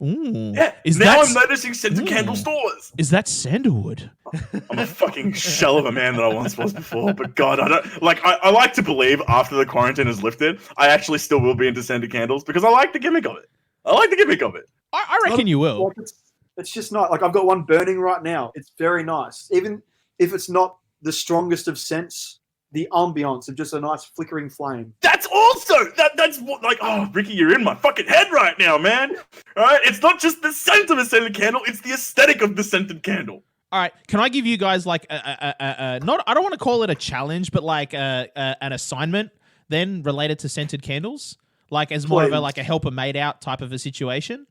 Yeah, I'm noticing scented candle stores. Is that sandalwood? I'm a fucking shell of a man that I once was before, but God, I like to believe after the quarantine is lifted, I actually still will be into scented candles because I like the gimmick of it. I reckon you will. It's just not, like, I've got one burning right now. It's very nice. Even if it's not the strongest of scents, the ambiance of just a nice flickering flame. That's also that's what, like, oh, Ricky, you're in my fucking head right now, man. All right, it's not just the scent of a scented candle; it's the aesthetic of the scented candle. All right, can I give you guys like I don't want to call it a challenge, but like an assignment then related to scented candles, like as more of a help a mate out type of a situation.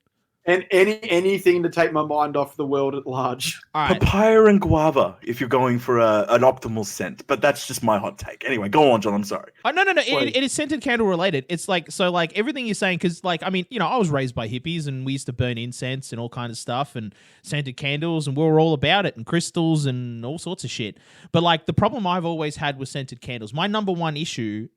And anything to take my mind off the world at large. All right. Papaya and guava, if you're going for an optimal scent. But that's just my hot take. Anyway, go on, John. I'm sorry. Oh, no. It is scented candle related. It's like, so like everything you're saying, because like, I mean, I was raised by hippies and we used to burn incense and all kinds of stuff and scented candles and we were all about it and crystals and all sorts of shit. But like the problem I've always had with scented candles, my number one issue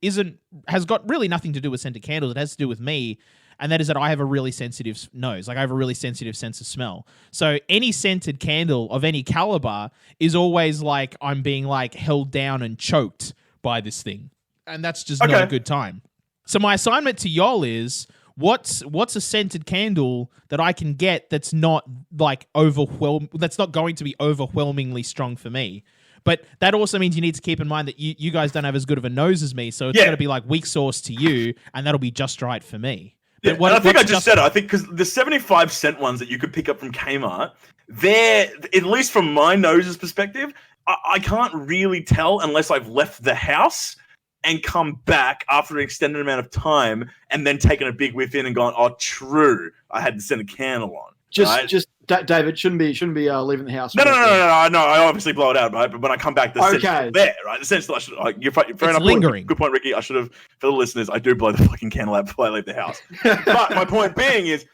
has got really nothing to do with scented candles. It has to do with me. And that is that I have a really sensitive nose. Like I have a really sensitive sense of smell. So any scented candle of any caliber is always like I'm being like held down and choked by this thing. And that's just not a good time. So my assignment to y'all is what's a scented candle that I can get that's not like that's not going to be overwhelmingly strong for me. But that also means you need to keep in mind that you guys don't have as good of a nose as me. So it's going to be like weak sauce to you and that'll be just right for me. Yeah, and I think I just said it. I think because the 75-cent ones that you could pick up from Kmart, they're, at least from my nose's perspective, I can't really tell unless I've left the house and come back after an extended amount of time and then taken a big whiff in and gone, oh, true, I had to send a candle on. Just David shouldn't be leaving the house. No. I obviously blow it out, right? But when I come back, the scent's still there, right? The scent's still. You're fair enough. Lingering. Good point, Ricky. I should have, for the listeners, I do blow the fucking candle out before I leave the house. But my point being is,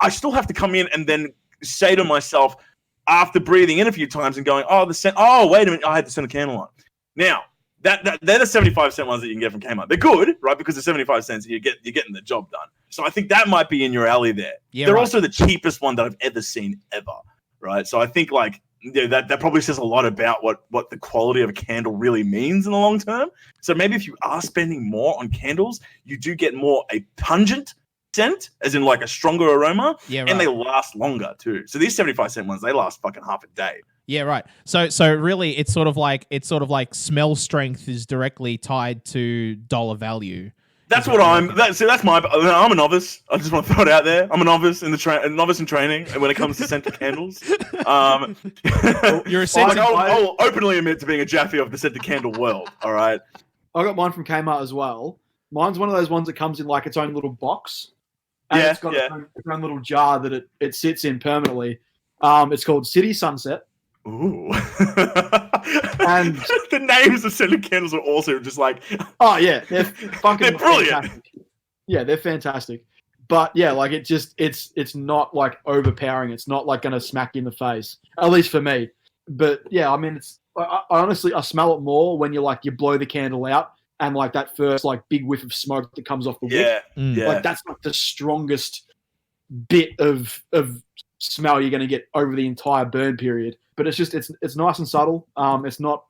I still have to come in and then say to myself, after breathing in a few times and going, the scent. Oh, wait a minute, I had the scented candle on. Now, they're the 75-cent ones that you can get from Kmart. They're good, right? Because they're 75 cents and you're getting the job done. So I think that might be in your alley there. Yeah, they're also the cheapest one that I've ever seen ever, right? So I think that probably says a lot about what the quality of a candle really means in the long term. So maybe if you are spending more on candles, you do get more a pungent scent, as in like a stronger aroma, and they last longer too. So these 75-cent ones, they last fucking half a day. Yeah, right. So really, it's sort of like smell strength is directly tied to dollar value. That's what I'm a novice. I just want to throw it out there. I'm a novice in training when it comes to scented candles. You're a scented. I'll openly admit to being a Jaffy of the scented candle world. All right. I got mine from Kmart as well. Mine's one of those ones that comes in like its own little box. And it's got its own little jar that it sits in permanently. It's called City Sunset. Ooh. And the names of scented candles are also just like, oh yeah, they're fucking brilliant. Fantastic. Yeah, they're fantastic. But yeah, like it's not like overpowering. It's not like gonna smack you in the face, at least for me. But yeah, I mean, I honestly smell it more when you blow the candle out and like that first like big whiff of smoke that comes off the wick. Yeah. Like that's like the strongest bit of smell you're gonna get over the entire burn period. But it's nice and subtle. It's not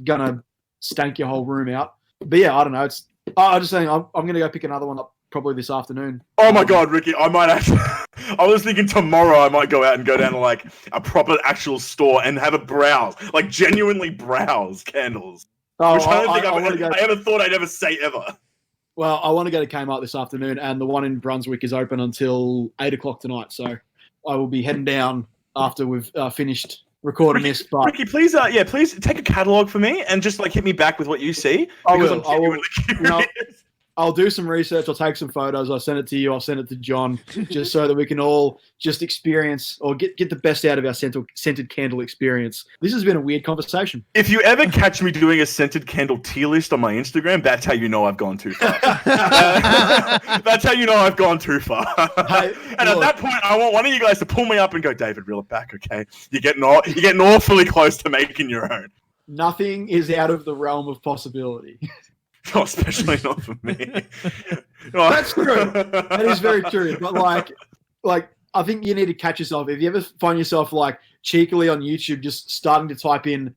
gonna stank your whole room out. But yeah, I don't know. I'm just saying I'm gonna go pick another one up probably this afternoon. Oh my god, Ricky! I might actually. I was thinking tomorrow I might go out and go down to like a proper actual store and have a browse, like genuinely browse candles. Oh, which I don't think I ever thought I'd ever say ever. Well, I want to go to Kmart this afternoon, and the one in Brunswick is open until 8 o'clock tonight. So I will be heading down after we've finished recording this. But Ricky, please take a catalog for me and just like hit me back with what you see. I will. I'll do some research. I'll take some photos. I'll send it to you. I'll send it to John, just so that we can all just experience or get the best out of our scented candle experience. This has been a weird conversation. If you ever catch me doing a scented candle tier list on my Instagram, that's how you know I've gone too far. That's how you know I've gone too far. Hey, and at that point, I want one of you guys to pull me up and go, David, reel it back, okay? You're getting awfully close to making your own. Nothing is out of the realm of possibility. Oh, especially not for me. That's true. That is very true. But like I think you need to catch yourself. If you ever find yourself like cheekily on YouTube just starting to type in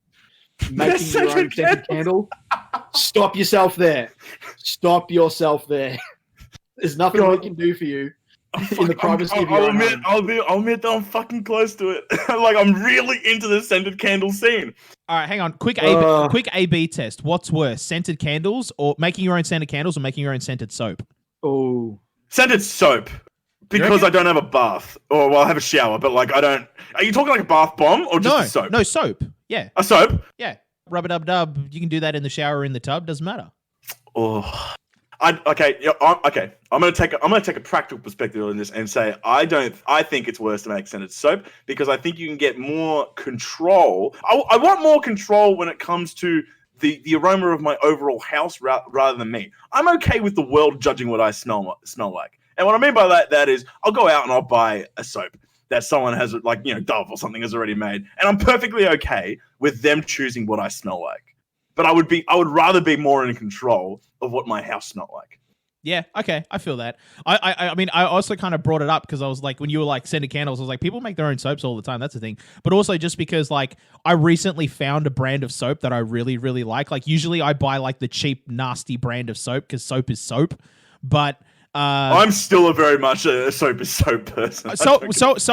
making your own scented candle, stop yourself there. Stop yourself there. There's nothing we can do for you in the privacy of your own home. I'll admit that I'm fucking close to it. Like I'm really into the scented candle scene. All right, hang on. Quick A/B test. What's worse, scented candles or making your own scented candles or making your own scented soap? Oh, scented soap. Because I don't have a bath. Or, well, I have a shower, but like I don't... Are you talking like a bath bomb or just a soap? No, soap. Yeah. A soap? Yeah. Rub-a-dub-dub. You can do that in the shower or in the tub. Doesn't matter. Oh... Okay. I'm gonna take a practical perspective on this and say I think it's worse to make scented soap because I think you can get more control. I want more control when it comes to the aroma of my overall house rather than me. I'm okay with the world judging what I smell like, and what I mean by that is I'll go out and I'll buy a soap that someone has, like, you know, Dove or something has already made, and I'm perfectly okay with them choosing what I smell like. But I would rather be more in control of what my house smelled like. Yeah, okay, I feel that. I mean, I also kind of brought it up because I was like, when you were like scented candles, I was like, people make their own soaps all the time. That's the thing. But also just because like I recently found a brand of soap that I really, really like. Like usually I buy like the cheap, nasty brand of soap because soap is soap. But I'm still a very much a soap is soap person. So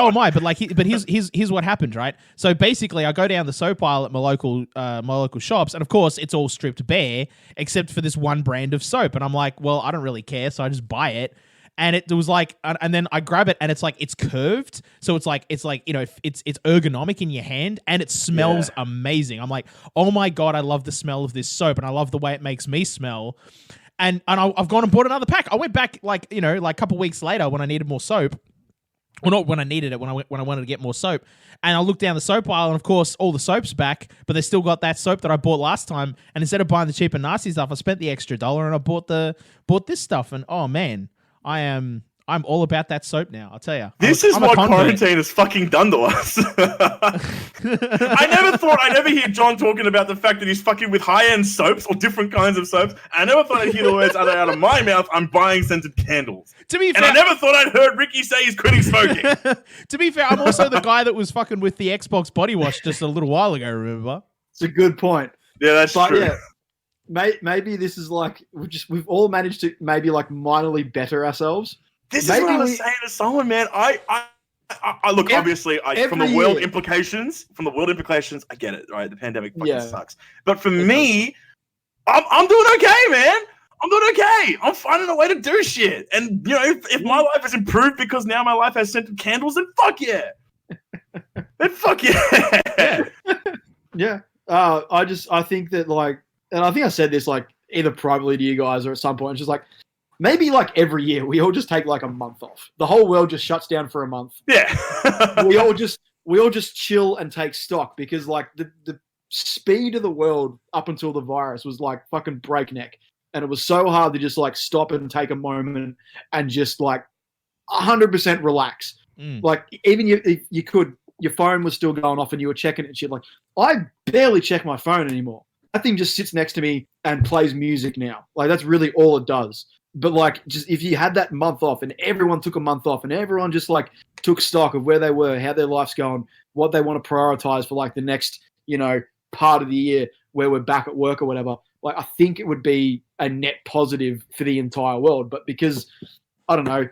am I. But like, here's what happened, right? So basically, I go down the soap aisle at my local shops, and of course, it's all stripped bare except for this one brand of soap. And I'm like, well, I don't really care, so I just buy it. And it was like, and then I grab it, and it's like it's curved, so it's like you know, it's ergonomic in your hand, and it smells amazing. I'm like, oh my god, I love the smell of this soap, and I love the way it makes me smell. And I've gone and bought another pack. I went back like a couple weeks later when I needed more soap, Well, not when I needed it, when I wanted to get more soap. And I looked down the soap aisle, and of course, all the soap's back, but they still got that soap that I bought last time. And instead of buying the cheap and nasty stuff, I spent the extra $1 and I bought this stuff. And oh man, I'm all about that soap now. I'll tell you. This is what quarantine has fucking done to us. I never hear John talking about the fact that he's fucking with high-end soaps or different kinds of soaps. I never thought I'd hear the words out of my mouth, I'm buying scented candles. To be fair, and I never thought I'd heard Ricky say he's quitting smoking. To be fair, I'm also the guy that was fucking with the Xbox body wash just a little while ago, remember? It's a good point. Yeah, that's true. Yeah, maybe this is like, we've all managed to maybe like minorly better ourselves. This is what I was saying to someone, man. I look, obviously, from the world implications, I get it, right? The pandemic fucking sucks. But for me, I'm doing okay, man. I'm doing okay. I'm finding a way to do shit. And, you know, if my life has improved because now my life has scented candles, then fuck yeah. Then fuck yeah. Yeah. I think that, like, and I think I said this, like, either privately to you guys or at some point, it's just like, maybe like every year we all just take like a month off. The whole world just shuts down for a month. Yeah. we all just chill and take stock because like the speed of the world up until the virus was like fucking breakneck. And it was so hard to just like stop and take a moment and just like 100% relax. Like even if you could, your phone was still going off and you were checking it and shit. Like I barely check my phone anymore. That thing just sits next to me and plays music now. Like that's really all it does. But like, just if you had that month off and everyone took a month off and everyone just like took stock of where they were, how their life's going, what they want to prioritize for like the next, you know, part of the year where we're back at work or whatever, like I think it would be a net positive for the entire world. But because, I don't know,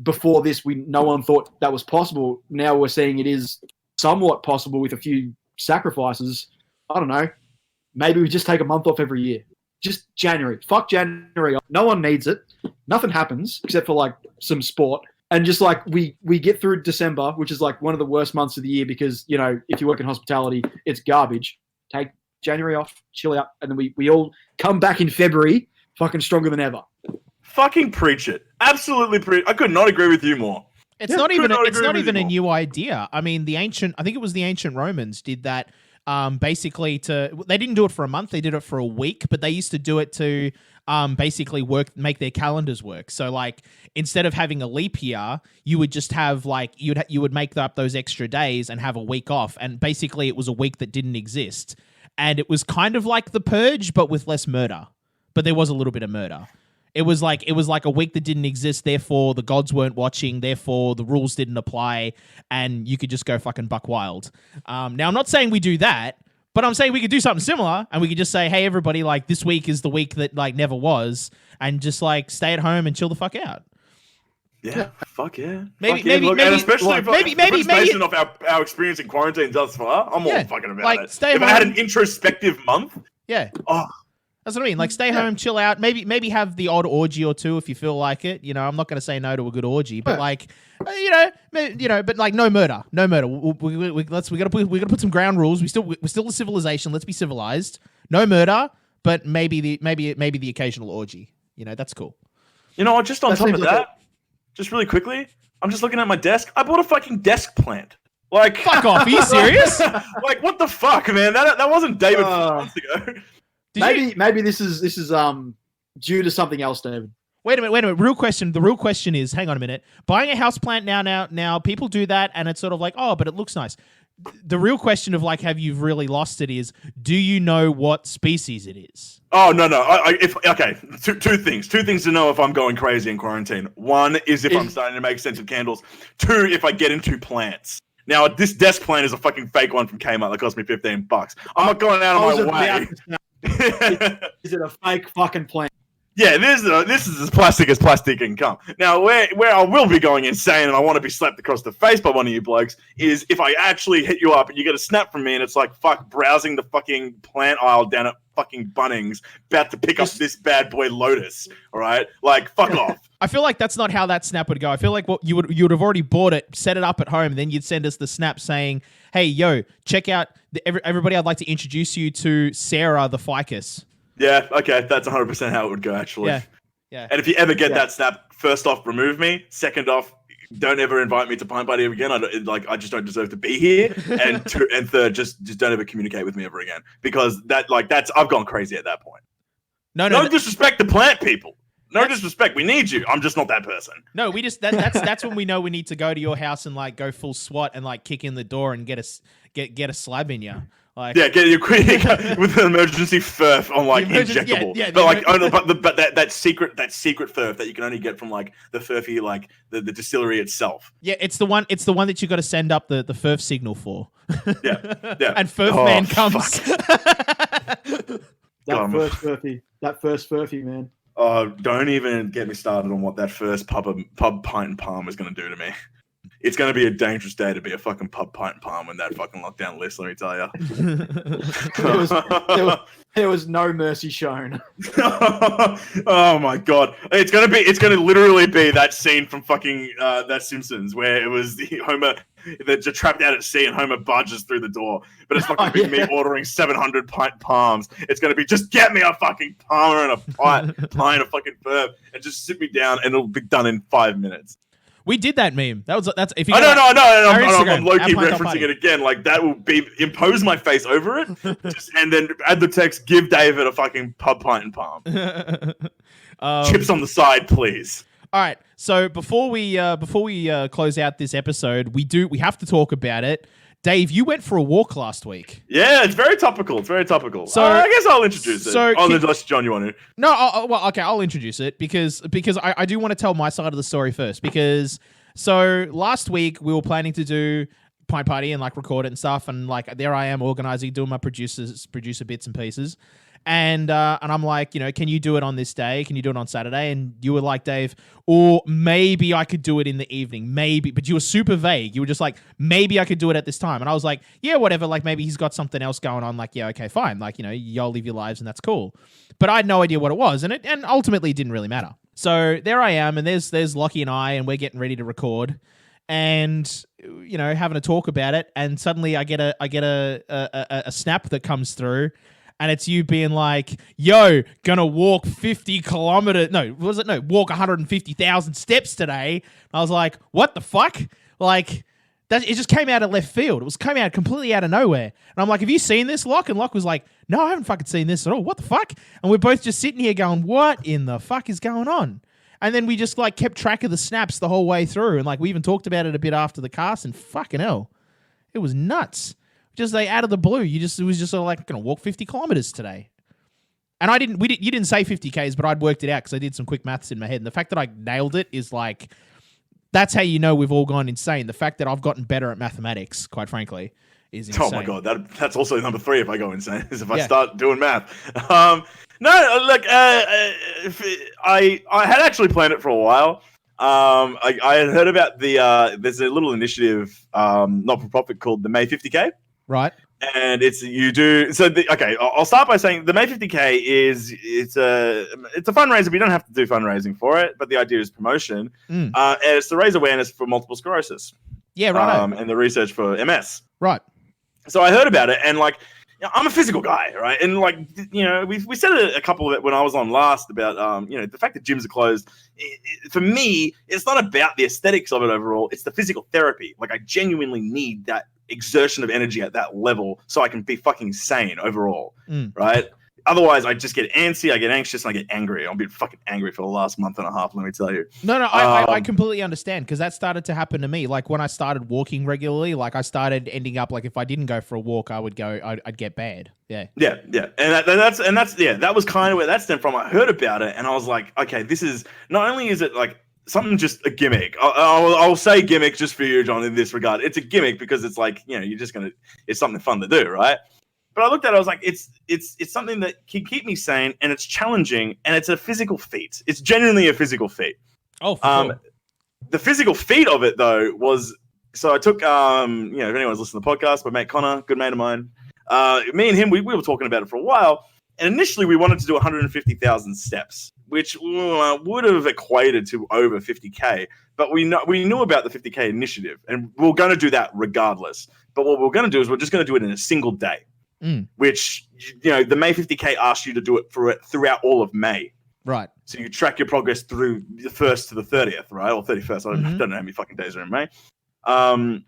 before this, no one thought that was possible. Now we're seeing it is somewhat possible with a few sacrifices. I don't know. Maybe we just take a month off every year. Just January. Fuck January. No one needs it. Nothing happens except for like some sport. And just like we get through December, which is like one of the worst months of the year because, you know, if you work in hospitality, it's garbage. Take January off, chill out, and then we all come back in February fucking stronger than ever. Fucking preach it. Absolutely preach. I could not agree with you more. It's not even a new idea. I mean, I think it was the ancient Romans did that. Basically they didn't do it for a month, they did it for a week, but they used to do it to basically make their calendars work. So like instead of having a leap year, you would just have like you would make up those extra days and have a week off, and basically it was a week that didn't exist, and it was kind of like the purge but with less murder, but there was a little bit of murder. It was like a week that didn't exist, therefore the gods weren't watching, therefore the rules didn't apply, and you could just go fucking buck wild. Now, I'm not saying we do that, but I'm saying we could do something similar, and we could just say, hey, everybody, like, this week is the week that, like, never was, and just, like, stay at home and chill the fuck out. Yeah, fuck yeah. Maybe, and especially based off our experience in quarantine thus far, I'm all fucking about it. If I had an introspective month, that's what I mean. Like, stay home, chill out. Maybe have the odd orgy or two if you feel like it. You know, I'm not going to say no to a good orgy, but like, but like no murder. We got to put some ground rules. We're still a civilization. Let's be civilized. No murder, but maybe the occasional orgy. You know, that's cool. You know what? Just on top of that, just really quickly, I'm just looking at my desk. I bought a fucking desk plant. Like, fuck off. Are you serious? Like, what the fuck, man? That wasn't David 4 months ago. Maybe this is due to something else, David. Wait a minute. The real question is, hang on a minute. Buying a houseplant now, people do that, and it's sort of like, oh, but it looks nice. The real question of like, have you really lost it is, do you know what species it is? Oh, no. Two things to know if I'm going crazy in quarantine. One is if I'm starting to make scented candles. Two, if I get into plants. Now, this desk plant is a fucking fake one from Kmart that cost me $15. I'm not going out of my way. Is it a fake fucking plant? Yeah, this is as plastic can come. Now, where I will be going insane and I want to be slapped across the face by one of you blokes is if I actually hit you up and you get a snap from me and it's like, fuck, browsing the fucking plant aisle down at fucking Bunnings, about to pick up this bad boy lotus, all right? Like, fuck off. I feel like that's not how that snap would go. I feel like what you would have already bought it, set it up at home, and then you'd send us the snap saying, hey, yo, check out everybody. I'd like to introduce you to Sarah the ficus. Yeah, okay, that's 100% how it would go, actually. Yeah. And if you ever get that snap, first off, remove me. Second off, don't ever invite me to Pint Party again. I just don't deserve to be here. And third, just don't ever communicate with me ever again, because I've gone crazy at that point. No disrespect to plant people. No disrespect. We need you. I'm just not that person. No, we just that's when we know we need to go to your house and like go full SWAT and like kick in the door and get a slab in you. Like, yeah, get your with an emergency furf on like injectable. But that secret furf that you can only get from like the furfy, like the distillery itself. Yeah, it's the one that you got to send up the furf signal for. Yeah. And Furf Man comes. That first furfy, man. Oh, don't even get me started on what that first pub pint and palm is going to do to me. It's going to be a dangerous day to be a fucking pub pint and palm when that fucking lockdown lifts, let me tell you. There was no mercy shown. Oh my god. It's going to literally be that scene from fucking that Simpsons where it was the Homer they're trapped out at sea and Homer barges through the door. But it's not going to be me ordering 700 pint palms. It's going to be just get me a fucking palmer and a pint and a fucking verb and just sit me down and it'll be done in 5 minutes. We did that meme. That's if you. No. I'm low-key referencing it again. Like that will be impose my face over it, and then add the text. Give David a fucking pub pint and palm. Chips on the side, please. All right. So before we close out this episode, we have to talk about it. Dave, you went for a walk last week. Yeah, it's very topical. So I guess I'll introduce it. Unless John, you want to? No, well, okay, I'll introduce it because I do want to tell my side of the story first. Because so last week we were planning to do Pint Party and like record it and stuff, and like there I am organizing, doing my producer bits and pieces. And I'm like, can you do it on this day? Can you do it on Saturday? And you were like, Dave, or maybe I could do it in the evening, maybe. But you were super vague. You were just like, maybe I could do it at this time. And I was like, yeah, whatever. Like maybe he's got something else going on. Like, yeah, okay, fine. Like, y'all live your lives and that's cool. But I had no idea what it was, and ultimately it didn't really matter. So there I am, and there's Lockie and I, and we're getting ready to record, and having a talk about it. And suddenly I get a snap that comes through. And it's you being like, yo, gonna walk 50 kilometers. No, walk 150,000 steps today. And I was like, what the fuck? Like, it just came out of left field. It was coming out completely out of nowhere. And I'm like, have you seen this, Locke? And Locke was like, no, I haven't fucking seen this at all. What the fuck? And we're both just sitting here going, what in the fuck is going on? And then we just like kept track of the snaps the whole way through. And like we even talked about it a bit after the cast, and fucking hell, it was nuts. Just like out of the blue, it was just sort of like gonna walk 50 kilometers today, and you didn't say 50 Ks, but I'd worked it out because I did some quick maths in my head, and the fact that I nailed it is like, that's how you know we've all gone insane. The fact that I've gotten better at mathematics, quite frankly, is insane. Oh my god, that's also number 3 if I go insane, is if I start doing math. No, look, I had actually planned it for a while. I had heard about there's a little initiative, not for profit, called the May 50K. Right. And I'll start by saying the May 50K it's a fundraiser, but you don't have to do fundraising for it. But the idea is promotion. And it's to raise awareness for multiple sclerosis. Yeah, right. And the research for MS. Right. So I heard about it, and like, I'm a physical guy, right? And like, we said a couple of it when I was on last about, the fact that gyms are closed. For me, it's not about the aesthetics of it overall. It's the physical therapy. Like, I genuinely need that exertion of energy at that level so I can be fucking sane overall, right? Otherwise, I just get antsy, I get anxious, and I get angry. I've been fucking angry for the last month and a half, let me tell you. No, I completely understand, because that started to happen to me. Like when I started walking regularly, like I started ending up like if I didn't go for a walk, I'd get bad. Yeah. And that was kind of where that stemmed from. I heard about it and I was like, okay, this is not only is it like something just a gimmick. I'll say gimmick just for you, John, in this regard. It's a gimmick because it's like, it's something fun to do, right? But I looked at it, I was like, it's something that can keep me sane, and it's challenging, and it's a physical feat. It's genuinely a physical feat. Oh, for sure. The physical feat of it, though, was, so I took, if anyone's listened to the podcast, my mate Connor, good mate of mine, me and him, we were talking about it for a while, and initially we wanted to do 150,000 steps, which would have equated to over 50K, but we knew about the 50K initiative, and we we're going to do that regardless. But what we're going to do is we're just going to do it in a single day. Which, the May 50K asked you to do it throughout all of May. Right. So you track your progress through the 1st to the 30th, right? Or 31st. I don't know how many fucking days are in May.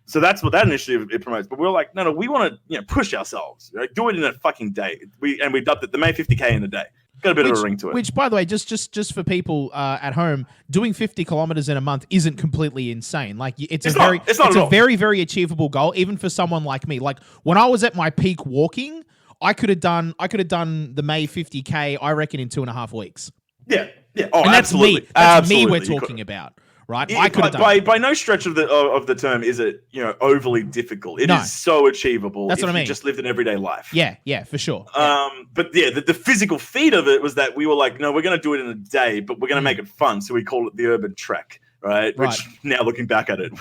So that's what that initiative it promotes. But we're like, no, we want to push ourselves. Right? Do it in a fucking day. We dubbed it the May 50K in a day. Got a bit of a ring to it. Which, by the way, just for people at home, doing 50 kilometers in a month isn't completely insane. Like it's a very, very achievable goal, even for someone like me. Like when I was at my peak walking, I could have done the May 50K, I reckon, in 2.5 weeks. Yeah. Oh, and that's absolutely. me. That's me we're talking about. Right, I could have done. By no stretch of the term is it overly difficult. It is so achievable. That's what I mean. You just lived an everyday life. Yeah, for sure. But yeah, the physical feat of it was that we were like, no, we're going to do it in a day, but we're going to make it fun. So we call it the Urban Trek, right? Which now looking back at it,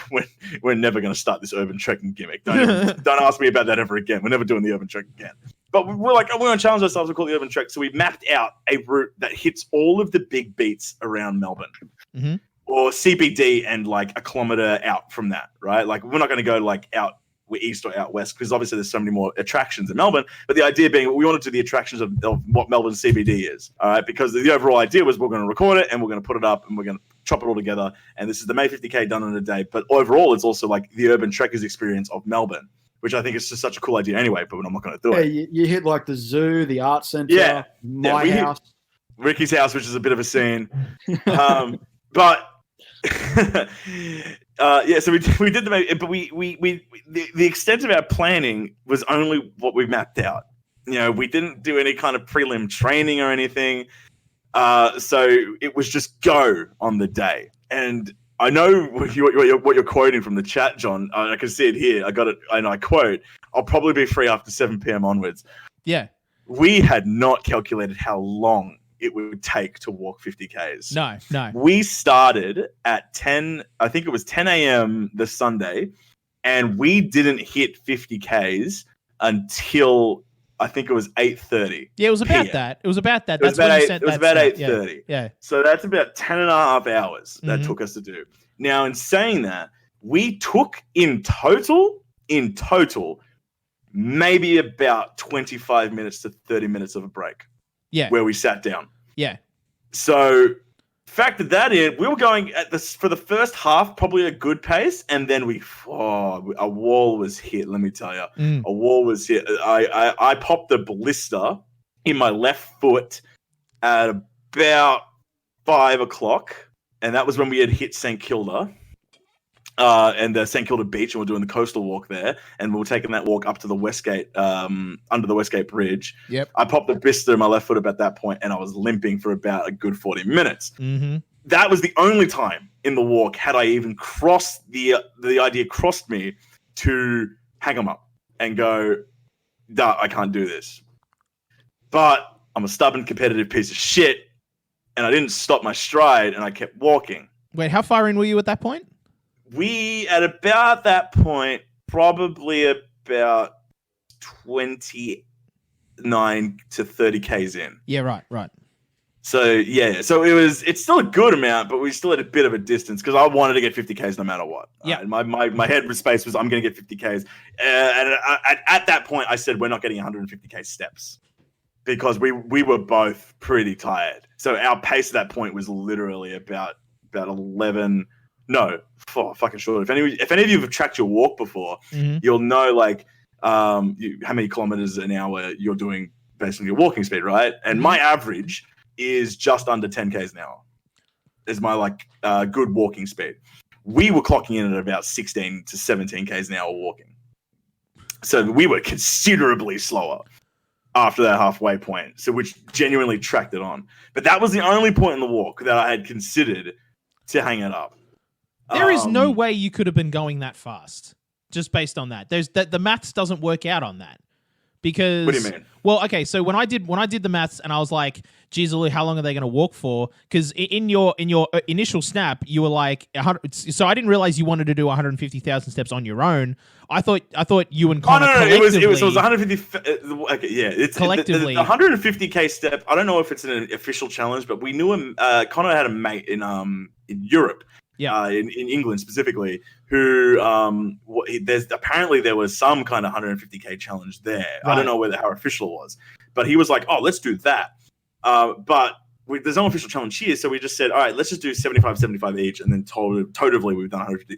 we're never going to start this urban trekking gimmick. Don't ask me about that ever again. We're never doing the Urban Trek again. But we're like, we're going to challenge ourselves. We call it the Urban Trek. So we mapped out a route that hits all of the big beats around Melbourne. Mm-hmm. Or CBD and like a kilometer out from that, right? Like we're not going to go like out east or out west because obviously there's so many more attractions in Melbourne. But the idea being we want to do the attractions of what Melbourne CBD is, all right? Because the overall idea was we're going to record it and we're going to put it up and we're going to chop it all together. And this is the May 50K done in a day. But overall, it's also like the Urban Trekkers experience of Melbourne, which I think is just such a cool idea anyway, but I'm not going to do it. You hit like the zoo, the art centre, my house. Ricky's house, which is a bit of a scene. But so we did but the extent of our planning was only what we mapped out. We didn't do any kind of prelim training or anything. So it was just go on the day. And I know what you're quoting from the chat, John. I can see it here. I got it, and I quote, "I'll probably be free after 7 p.m. onwards." Yeah. We had not calculated how long it would take to walk 50Ks. No. We started at 10, I think it was 10 a.m. the Sunday, and we didn't hit 50Ks until I think it was 8:30. Yeah, it was about that. It was about that. It was about 8:30. Yeah. So that's about 10 and a half hours that took us to do. Now, in saying that, we took in total, maybe about 25 minutes to 30 minutes of a break. Yeah. Where we sat down. Yeah. So factored that in, we were going for the first half, probably a good pace. And then a wall was hit. Let me tell you, a wall was hit. I popped a blister in my left foot at about 5 o'clock. And that was when we had hit St. Kilda. And the St. Kilda Beach, and we're doing the coastal walk there, and we were taking that walk up to the Westgate, under the Westgate Bridge. Yep. I popped the blister in my left foot at that point, and I was limping for about a good 40 minutes. Mm-hmm. That was the only time in the walk had I even crossed the idea crossed me to hang them up and go, "Duh, I can't do this." But I'm a stubborn, competitive piece of shit, and I didn't stop my stride, and I kept walking. Wait, how far in were you at that point? We, at about that point, probably about 29 to 30 Ks in. Yeah, right. So, yeah. So it's still a good amount, but we still had a bit of a distance because I wanted to get 50 Ks no matter what. Yeah. My head space was, I'm going to get 50 Ks. And at that point, I said, we're not getting 150 K steps because we were both pretty tired. So our pace at that point was literally about 11... No, fucking sure. If any of you have tracked your walk before, you'll know like how many kilometers an hour you're doing based on your walking speed, right? And my average is just under 10 Ks an hour. Is my good walking speed. We were clocking in at about 16 to 17 Ks an hour walking. So we were considerably slower after that halfway point. So which genuinely tracked it on. But that was the only point in the walk that I had considered to hang it up. There is no way you could have been going that fast, just based on that. The maths doesn't work out on that, because. What do you mean? Well, okay, so when I did the maths and I was like, "Geez, how long are they going to walk for?" Because in your initial snap, you were like 100. So I didn't realize you wanted to do 150,000 steps on your own. I thought you and Connor collectively. It was 150. Okay, yeah, it's collectively the 150K step. I don't know if it's an official challenge, but we knew him. Connor had a mate in Europe. Yeah, in England specifically, who there was some kind of 150K challenge there. Right. I don't know how official it was, but he was like, "Oh, let's do that." But there's no official challenge here, so we just said, all right, let's just do 75 each, and then totally we've done 150.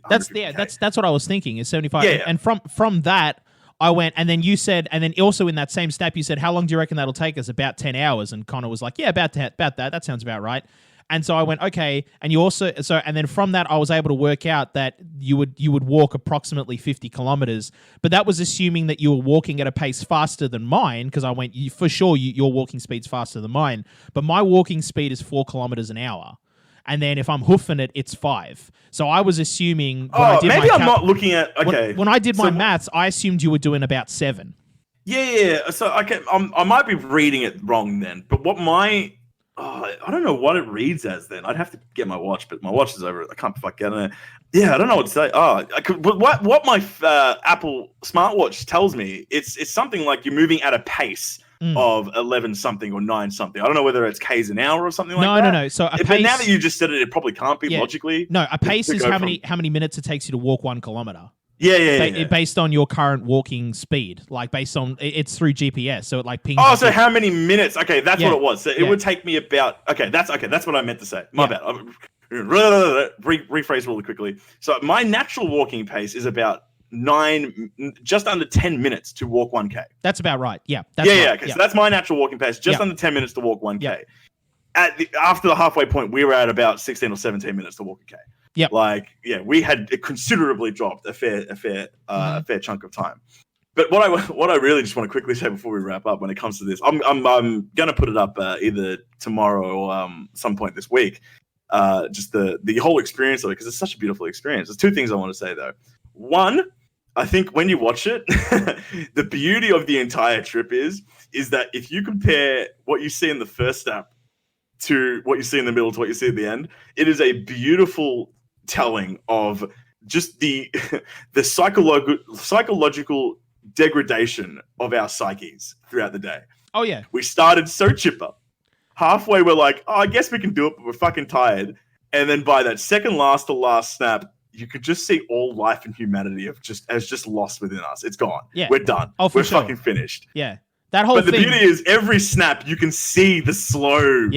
That's what I was thinking is 75. Yeah. And from that, I went, and then you said, and then also in that same snap, you said, how long do you reckon that'll take us? About 10 hours. And Connor was like, yeah, about that. That sounds about right. And so I went, okay. And you also, and then from that, I was able to work out that you would walk approximately 50 kilometers. But that was assuming that you were walking at a pace faster than mine, because I went, for sure, your walking speed's faster than mine. But my walking speed is 4 kilometers an hour. And then if I'm hoofing it, it's 5. So I was assuming. Maybe I'm not looking at. Okay. When I did my maths, I assumed you were doing about 7. Yeah. So I might be reading it wrong then. But what I don't know what it reads as then. I'd have to get my watch, but my watch is over. I can't fuck get it. Yeah, I don't know what to say. What my Apple smartwatch tells me, it's something like you're moving at a pace of 11 something or 9 something. I don't know whether it's k's an hour or something like that. No. So but now that you just said it, it probably can't be logically. No, a pace is how many minutes it takes you to walk 1 kilometer. Yeah. Based on your current walking speed, like based on it's through GPS, so it like pings. Oh, so how many minutes? Okay, that's what it was. So it would take me about. That's what I meant to say. My bad. Rephrase really quickly. So my natural walking pace is about just under 10 minutes to walk 1K. That's about right. Yeah. Okay, so that's my natural walking pace. Just under 10 minutes to walk 1K. Yeah. After the halfway point, we were at about 16 or 17 minutes to walk a K. Yeah. We had considerably dropped a fair chunk of time. But what I really just want to quickly say before we wrap up, when it comes to this, I'm gonna put it up either tomorrow or some point this week. Just the whole experience of it, because it's such a beautiful experience. There's 2 things I want to say though. One, I think when you watch it, the beauty of the entire trip is that if you compare what you see in the first step to what you see in the middle to what you see at the end, it is a beautiful telling of just the psychological degradation of our psyches throughout the day. Oh yeah. We started so chipper. Halfway we're like, I guess we can do it, but we're fucking tired. And then by that second last to last snap, you could just see all life and humanity has just lost within us. It's gone. Yeah. We're done. Oh, we're fucking finished. Yeah. That whole thing. But the beauty is every snap you can see the slow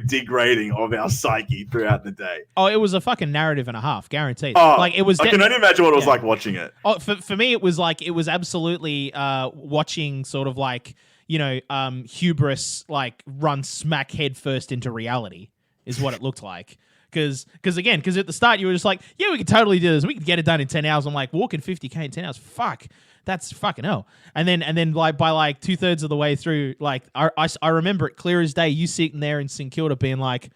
degrading of our psyche throughout the day. Oh, it was a fucking narrative and a half, guaranteed. It was. I can only imagine what it was like watching it. Oh, for me, it was absolutely watching sort of like, hubris like run smack head first into reality is what it looked like. Because at the start you were just like, yeah, we can totally do this. We can get it done in 10 hours. I'm like, walking 50K in 10 hours. Fuck. That's fucking hell. And then like by like 2/3 of the way through, like I remember it clear as day, you sitting there in St Kilda being like,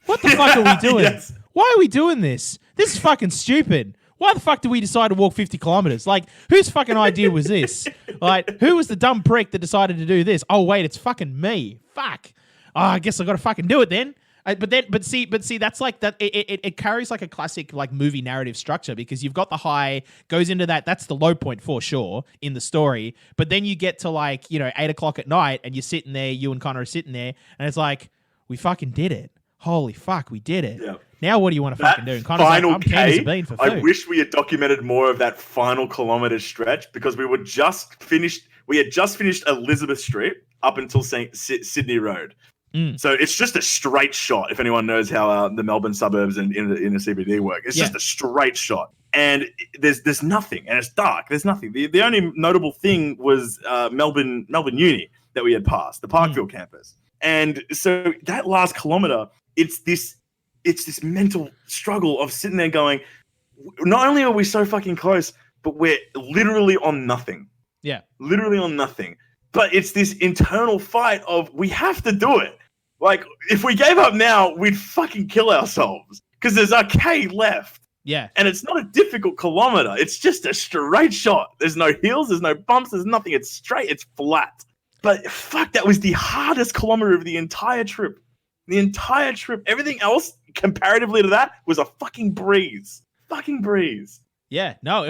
what the fuck are we doing? Yes. Why are we doing this? This is fucking stupid. Why the fuck did we decide to walk 50 kilometers? Like, whose fucking idea was this? Like, who was the dumb prick that decided to do this? Oh, wait, it's fucking me. Fuck. Oh, I guess I got to fucking do it then. But see, that's like that. It carries like a classic like movie narrative structure, because you've got the high goes into that's the low point for sure in the story. But then you get to like 8:00 at night, and you're sitting there, you and Connor are sitting there, and it's like, we fucking did it. Holy fuck, we did it. Yeah. Now what do you want to fucking do? And Connor's like, I'm keen as a bean for food. I wish we had documented more of that final kilometer stretch, because we had just finished Elizabeth Street up until Sydney Road. So it's just a straight shot. If anyone knows how the Melbourne suburbs and in the CBD work, it's just a straight shot, and there's nothing, and it's dark. There's nothing. The only notable thing was Melbourne Uni that we had passed, the Parkville campus, and so that last kilometer, it's this mental struggle of sitting there going, not only are we so fucking close, but we're literally on nothing. Yeah, literally on nothing. But it's this internal fight of we have to do it. Like, if we gave up now, we'd fucking kill ourselves, because there's a K left. Yeah. And it's not a difficult kilometer. It's just a straight shot. There's no hills. There's no bumps. There's nothing. It's straight. It's flat. But fuck, that was the hardest kilometer of the entire trip. The entire trip. Everything else, comparatively to that, was a fucking breeze. Fucking breeze. Yeah, no,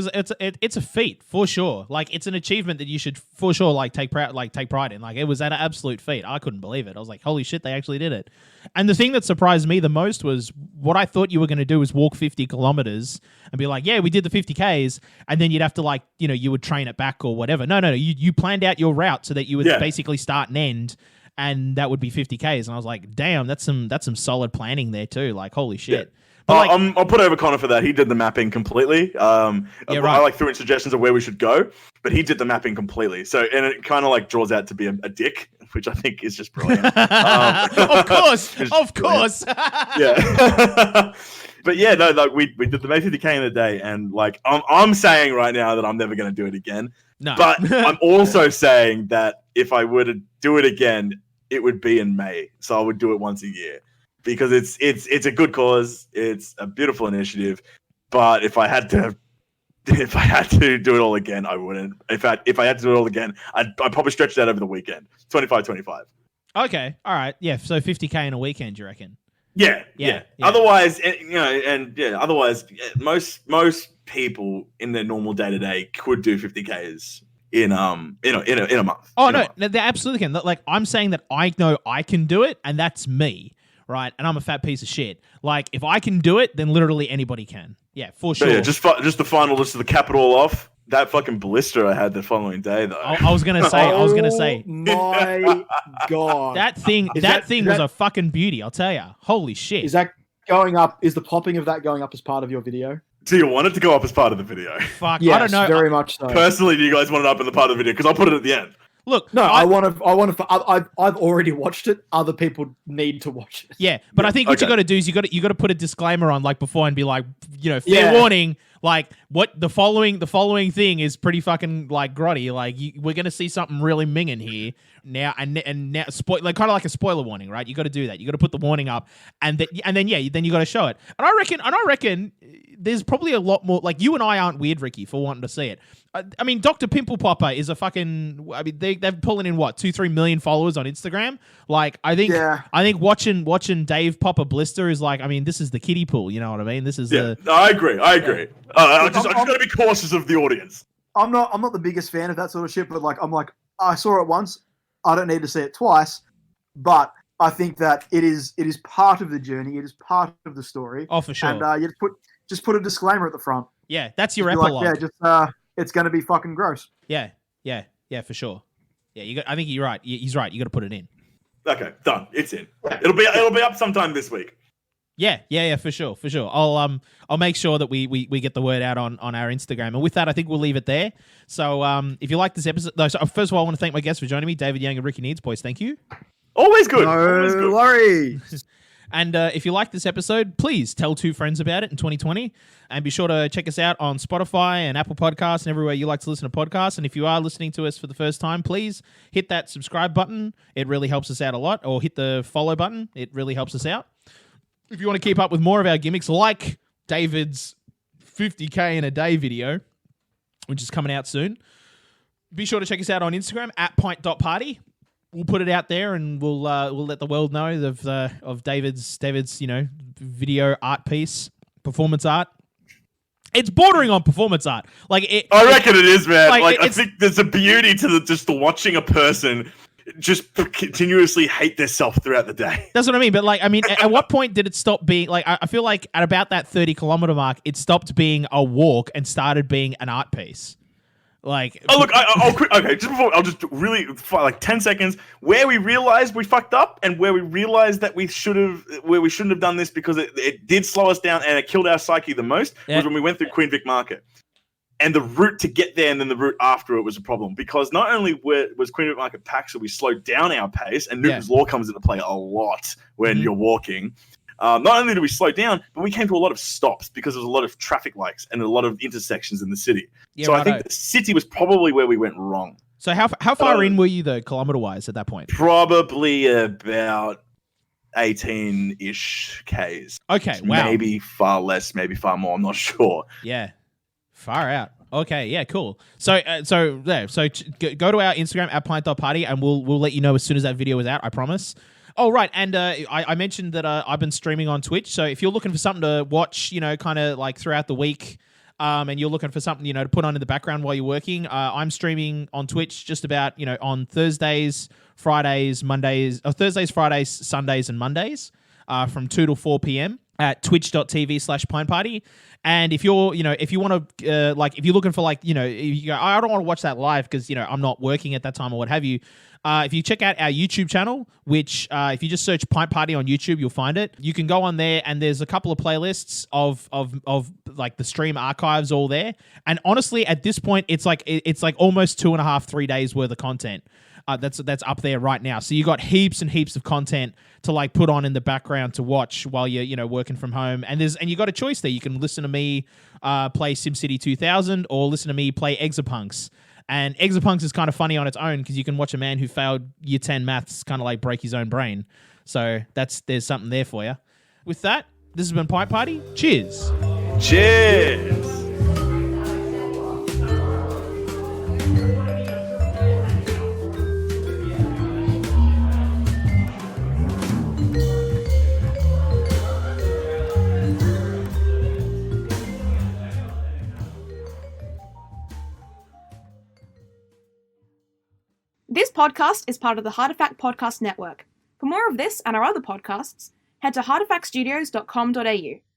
it's a feat for sure. Like, it's an achievement that you should for sure like take pride in. Like, it was an absolute feat. I couldn't believe it. I was like, holy shit, they actually did it. And the thing that surprised me the most was what I thought you were going to do was walk 50 kilometers and be like, yeah, we did the 50Ks, and then you'd have to like, you would train it back or whatever. No, you planned out your route so that you would basically start and end. and that would be 50Ks. And I was like, damn, that's some solid planning there too. Like, holy shit. But I'll put over Connor for that. He did the mapping completely. right. I threw in suggestions of where we should go, but he did the mapping completely. So, and it kind of draws out to be a dick, which I think is just brilliant. Of course. Yeah. But yeah, no, we did the May 50K in a day, and I'm saying right now that I'm never going to do it again. No. But I'm also saying that if I were to do it again, it would be in May. So I would do it once a year. Because it's a good cause, it's a beautiful initiative, but if I had to do it all again, I wouldn't. If I had to do it all again, I'd probably stretch that over the weekend, 25. Okay, all right, yeah. So 50K in a weekend, you reckon? Yeah. Otherwise, otherwise, most people in their normal day to day could do 50Ks in a month. Oh no, they absolutely can. Like, I'm saying that I know I can do it, and that's me. Right, and I'm a fat piece of shit. Like, if I can do it, then literally anybody can. Yeah, for sure. Yeah, just the final list of the cap it all off. That fucking blister I had the following day, though. I was gonna say. Oh my god, that thing was a fucking beauty. I'll tell you. Holy shit! Is that going up? Is the popping of that going up as part of your video? Do you want it to go up as part of the video? Fuck, yes, I don't know. Very much so. Personally, do you guys want it up in the part of the video? Because I'll put it at the end. Look, no, I want to. I've already watched it. Other people need to watch it. Yeah, but I think what you got to do is you got to put a disclaimer on before and be like, fair warning. Like, what the following thing is pretty fucking grotty. Like, we're gonna see something really minging here now, and now kind of like a spoiler warning, right? You got to do that. You got to put the warning up, and then you got to show it. And I reckon there's probably a lot more. Like, you and I aren't weird, Ricky, for wanting to see it. I mean, Dr. Pimple Popper is a fucking. I mean, they're pulling in 2-3 million followers on Instagram. Like, I think watching Dave pop a blister is like. I mean, this is the kiddie pool. You know what I mean? This is I agree. I just got to be cautious of the audience. I'm not the biggest fan of that sort of shit, but I saw it once. I don't need to see it twice, but I think that it is part of the journey. It is part of the story. Oh, for sure. And you just put a disclaimer at the front. Yeah, that's your epilogue. It's going to be fucking gross. Yeah, for sure. Yeah, I think you're right. He's right. You got to put it in. Okay, done. It's in. It'll be up sometime this week. Yeah, for sure. I'll make sure that we get the word out on our Instagram. And with that, I think we'll leave it there. So if you like this episode, first of all, I want to thank my guests for joining me, David Young and Ricky Needs. Boys, thank you. Always good. Always good. Worries. And if you like this episode, please tell 2 friends about it in 2020. And be sure to check us out on Spotify and Apple Podcasts and everywhere you like to listen to podcasts. And if you are listening to us for the first time, please hit that subscribe button. It really helps us out a lot. Or hit the follow button. It really helps us out. If you want to keep up with more of our gimmicks, like David's 50K in a day video, which is coming out soon, be sure to check us out on Instagram at pint.party. We'll put it out there, and we'll let the world know of David's video art piece, performance art. It's bordering on performance art. I reckon it is, man. I think there's a beauty to just watching a person just continuously hate themselves throughout the day. That's what I mean. But at what point did it stop being I feel like at about that 30-kilometer mark, it stopped being a walk and started being an art piece. Okay, just before, I'll just really 10 seconds where we realized we fucked up and where we realized that we shouldn't have done this because it did slow us down and it killed our psyche the most was when we went through Queen Vic Market. And the route to get there and then the route after it was a problem because not only was Queen Vic Market packed, so we slowed down our pace, and Newton's Law comes into play a lot when you're walking. Not only did we slow down, but we came to a lot of stops because there was a lot of traffic lights and a lot of intersections in the city. Yeah, so I think the city was probably where we went wrong. So how far in were you though, kilometer-wise, at that point? Probably about 18-ish Ks. Okay, wow. Maybe far less, maybe far more. I'm not sure. Yeah. Far out. Okay, yeah, cool. So go to our Instagram at pint.party and we'll let you know as soon as that video is out, I promise. Oh, right, and I mentioned that I've been streaming on Twitch, so if you're looking for something to watch, kind of throughout the week, and you're looking for something, to put on in the background while you're working, I'm streaming on Twitch just about, on Thursdays, Fridays, Sundays, and Mondays, from 2 to 4 p.m., at twitch.tv/Pint Party. And if you're, if you want to, if you're looking for you go, I don't want to watch that live because, I'm not working at that time or what have you. If you check out our YouTube channel, which if you just search Pint Party on YouTube, you'll find it. You can go on there and there's a couple of playlists of like the stream archives all there. And honestly, at this point, it's like almost 2.5, 3 days worth of content. That's up there right now. So you got heaps and heaps of content to like put on in the background to watch while you're working from home. And you got a choice there. You can listen to me play SimCity 2000 or listen to me play Exapunks. And Exapunks is kind of funny on its own because you can watch a man who failed year 10 maths kind of like break his own brain. So there's something there for you. With that, this has been Pint Party. Cheers. Cheers. This podcast is part of the Hartefact Podcast Network. For more of this and our other podcasts, head to hartefactstudios.com.au.